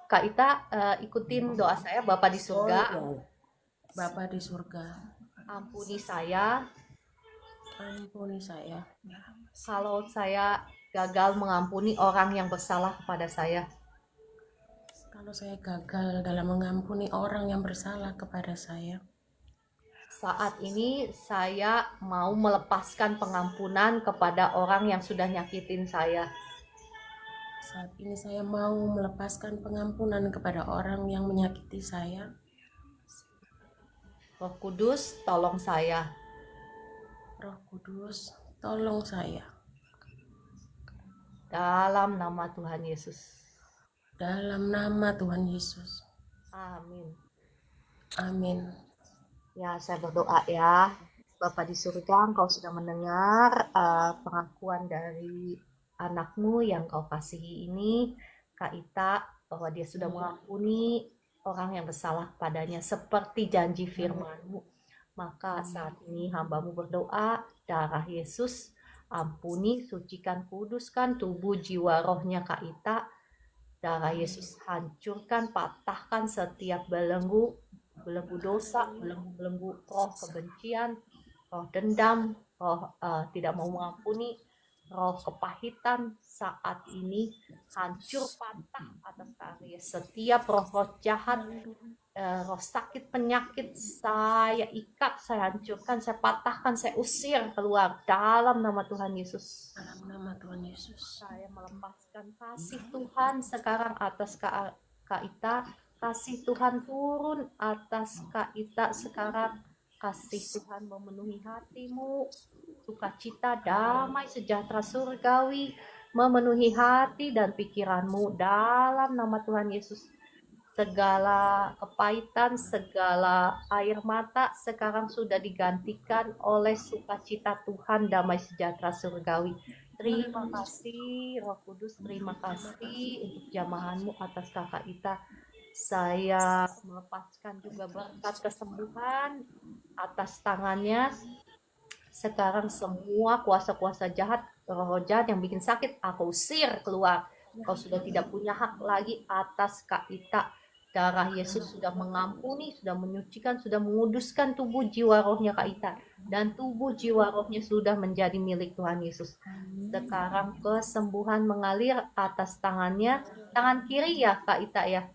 Kak Ita ikutin doa saya. Bapa di surga, Bapa di surga, ampuni saya ampuni saya kalau saya gagal mengampuni orang yang bersalah kepada saya. kalau saya gagal dalam mengampuni orang yang bersalah kepada saya. Saat ini saya mau melepaskan pengampunan kepada orang yang sudah nyakitin saya. Saat ini saya mau melepaskan pengampunan kepada orang yang menyakiti saya. Roh Kudus, tolong saya. Roh Kudus, tolong saya. Dalam nama Tuhan Yesus. Dalam nama Tuhan Yesus. Amin. Amin. Ya, saya berdoa ya. Bapa di surga, Engkau sudah mendengar pengakuan dari anakmu yang Kau kasihi ini, Kak Ita, bahwa dia sudah mengampuni orang yang bersalah padanya seperti janji firman-Mu. Maka saat ini hamba-Mu berdoa, darah Yesus, ampuni, sucikan, kuduskan tubuh, jiwa, rohnya Kak Ita. Darah Yesus hancurkan, patahkan setiap belenggu dosa, belenggu roh kebencian, roh dendam, roh tidak mau mengampuni, roh kepahitan saat ini hancur patah atas Aries. Setiap roh jahat, roh sakit, penyakit, saya ikat, saya hancurkan, saya patahkan, saya usir keluar dalam nama Tuhan Yesus. Dalam nama Tuhan Yesus. Saya melepaskan kasih Tuhan sekarang atas Kak Ita. Kasih Tuhan turun atas Kak Ita sekarang. Kasih Tuhan memenuhi hatimu. Sukacita, damai, sejahtera surgawi memenuhi hati dan pikiranmu dalam nama Tuhan Yesus. Segala kepahitan, segala air mata sekarang sudah digantikan oleh sukacita Tuhan, damai, sejahtera surgawi. Terima kasih Roh Kudus, terima kasih untuk jamahanmu atas Kakak Ita. Saya melepaskan juga berkat kesembuhan atas tangannya. Sekarang semua kuasa-kuasa jahat, roh jahat yang bikin sakit, aku usir keluar. Kau sudah tidak punya hak lagi atas Kak Ita. Darah Yesus sudah mengampuni, sudah menyucikan, sudah menguduskan tubuh jiwa rohnya Kak Ita. Dan tubuh jiwa rohnya sudah menjadi milik Tuhan Yesus. Sekarang kesembuhan mengalir atas tangannya. Tangan kiri ya Kak Ita ya?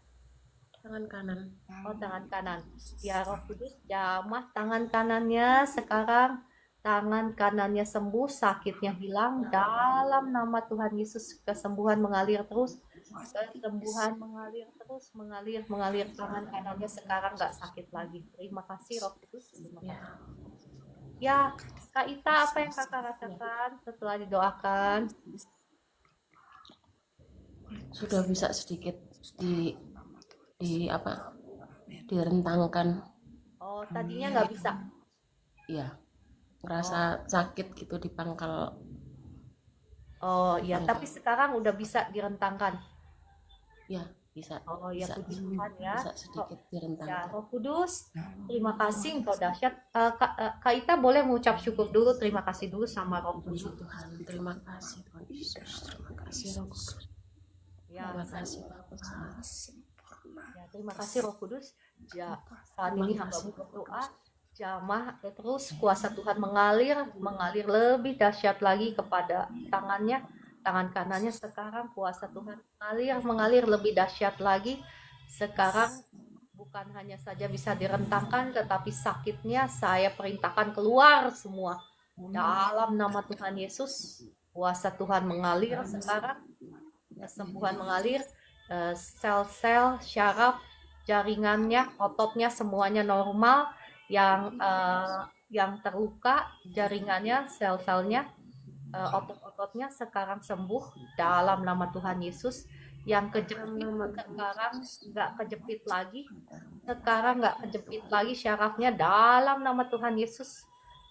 Tangan kanan. Oh, tangan kanan. Ya Roh Kudus, jamah tangan kanannya sekarang. Tangan kanannya sembuh, sakitnya hilang dalam nama Tuhan Yesus. Kesembuhan mengalir terus. Kesembuhan mengalir terus, mengalir tangan kanannya sekarang nggak sakit lagi. Terima kasih Roh Kudus. Terima kasih. Ya, Kak Ita, apa yang Kakak rasakan setelah didoakan? Sudah bisa sedikit direntangkan. Oh, tadinya nggak bisa. Iya, ngerasa sakit gitu di pangkal. Oh iya, tapi sekarang udah bisa direntangkan. Ya, bisa Oh ya, bisa puji Tuhan ya. bisa Oh, sedikit ya, direntangkan. Roh Kudus, terima kasih Engkau dahsyat. Kak Ita boleh mengucap syukur dulu, terima kasih dulu sama Roh Puji Kudus. Tuhan, terima kasih Tuhan Yesus, terima kasih Roh Kudus, Ya, terima kasih Bapa. ya, terima kasih Roh Kudus. Ya, saat Terima ini hamba kasih, berdoa, jamah terus kuasa Tuhan mengalir lebih dahsyat lagi kepada tangannya, tangan kanannya sekarang kuasa Tuhan mengalir lebih dahsyat lagi. Sekarang bukan hanya saja bisa direntangkan, tetapi sakitnya saya perintahkan keluar semua. Dalam nama Tuhan Yesus, kuasa Tuhan mengalir sekarang, kesembuhan mengalir, sel-sel, syaraf, jaringannya, ototnya semuanya normal, yang terluka, jaringannya, sel-selnya, otot-ototnya sekarang sembuh dalam nama Tuhan Yesus. Yang kejepit sekarang nggak kejepit lagi, syarafnya dalam nama Tuhan Yesus.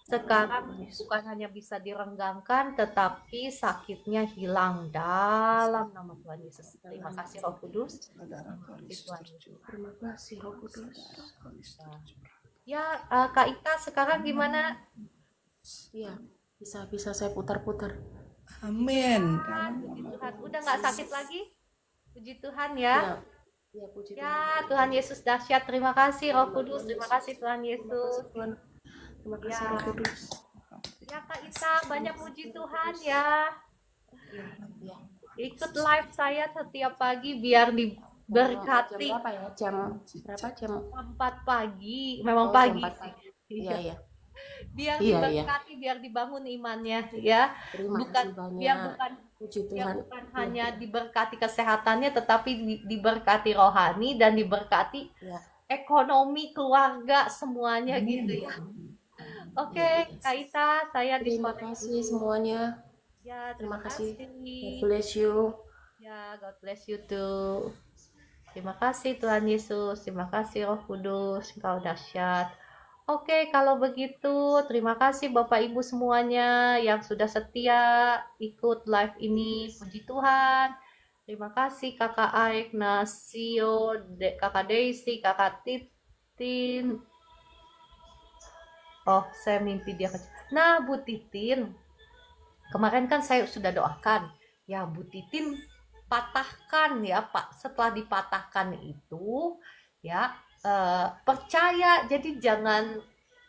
Sekarang bukan hanya bisa direnggangkan, tetapi sakitnya hilang dalam nama Tuhan Yesus. Terima kasih Roh Kudus. Terima kasih Roh Kudus. Ya, Kak Ita sekarang gimana? Iya, bisa saya putar-putar. Amin. Puji Tuhan, udah nggak sakit lagi? Puji Tuhan ya. Ya, puji Tuhan. Ya, Tuhan Yesus dahsyat. Terima kasih Roh Kudus. Terima kasih Tuhan Yesus. Terima kasih Roh Kudus. Ya Kak Ita, banyak puji Tuhan ya. Ya. Ikut live saya setiap pagi biar diberkati. Jam berapa ya? Jam berapa? Jam 4 pagi. Memang Oh, pagi jam 4 sih. Iya, iya. Biar Iya, diberkati, biar dibangun imannya ya. Terima Bukan kasih banyak. biar bukan Puji ya, Tuhan. bukan hanya diberkati kesehatannya, tetapi diberkati rohani dan diberkati Ya. ekonomi keluarga semuanya gitu ya. Oke, Kak Ita, saya Terima kasih semuanya. Ya, Terima kasih. God kasih. bless you. Ya, God bless you too. Terima kasih Tuhan Yesus, terima kasih Roh Kudus, Engkau dahsyat. Oke, kalau begitu terima kasih Bapak Ibu semuanya yang sudah setia ikut live ini. Puji Tuhan. Terima kasih Kakak Aik, Nasio, Kakak Daisy, Kakak Titin. Oh, saya mimpi dia kecil. Nah, Bu Titin, kemarin kan saya sudah doakan. Ya, Bu Titin patahkan ya Pak. Setelah dipatahkan itu, ya percaya. Jadi jangan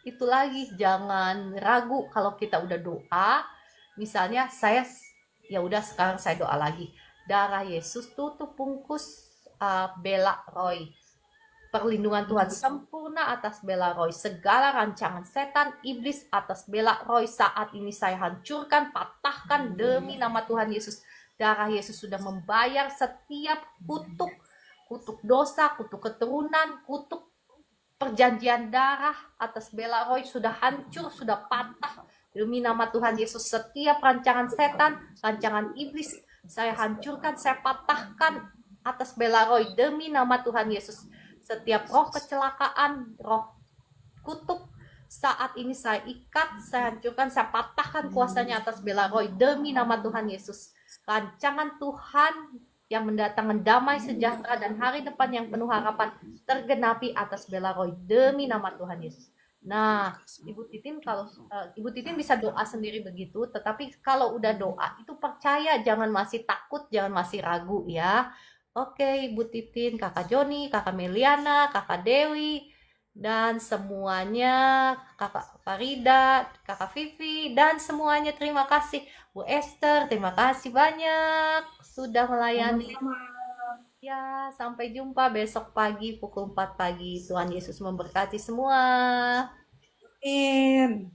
itu lagi, jangan ragu kalau kita udah doa. Misalnya saya, ya udah sekarang saya doa lagi. Darah Yesus tutup bungkus Bella Roy. Perlindungan Tuhan sempurna atas Bella Roy. Segala rancangan setan, iblis atas Bella Roy saat ini saya hancurkan, patahkan demi nama Tuhan Yesus. Darah Yesus sudah membayar setiap kutuk dosa, kutuk keturunan, kutuk perjanjian darah atas Bella Roy sudah hancur, sudah patah. Demi nama Tuhan Yesus, setiap rancangan setan, rancangan iblis, saya hancurkan, saya patahkan atas Bella Roy demi nama Tuhan Yesus. Setiap roh kecelakaan, roh kutuk, saat ini saya ikat, saya hancurkan, saya patahkan kuasanya atas Bella Roy demi nama Tuhan Yesus. Rancangan Tuhan yang mendatangkan damai, sejahtera, dan hari depan yang penuh harapan tergenapi atas Bella Roy demi nama Tuhan Yesus. Nah, Ibu Titin Ibu Titin bisa doa sendiri begitu, tetapi kalau udah doa itu percaya, jangan masih takut, jangan masih ragu ya. Oke, Ibu Titin, Kakak Joni, Kakak Meliana, Kakak Dewi, dan semuanya, Kakak Farida, Kakak Vivi, dan semuanya terima kasih. Bu Esther, terima kasih banyak sudah melayani. Ya, sampai jumpa besok pagi pukul 4 pagi. Tuhan Yesus memberkati semua. Amin.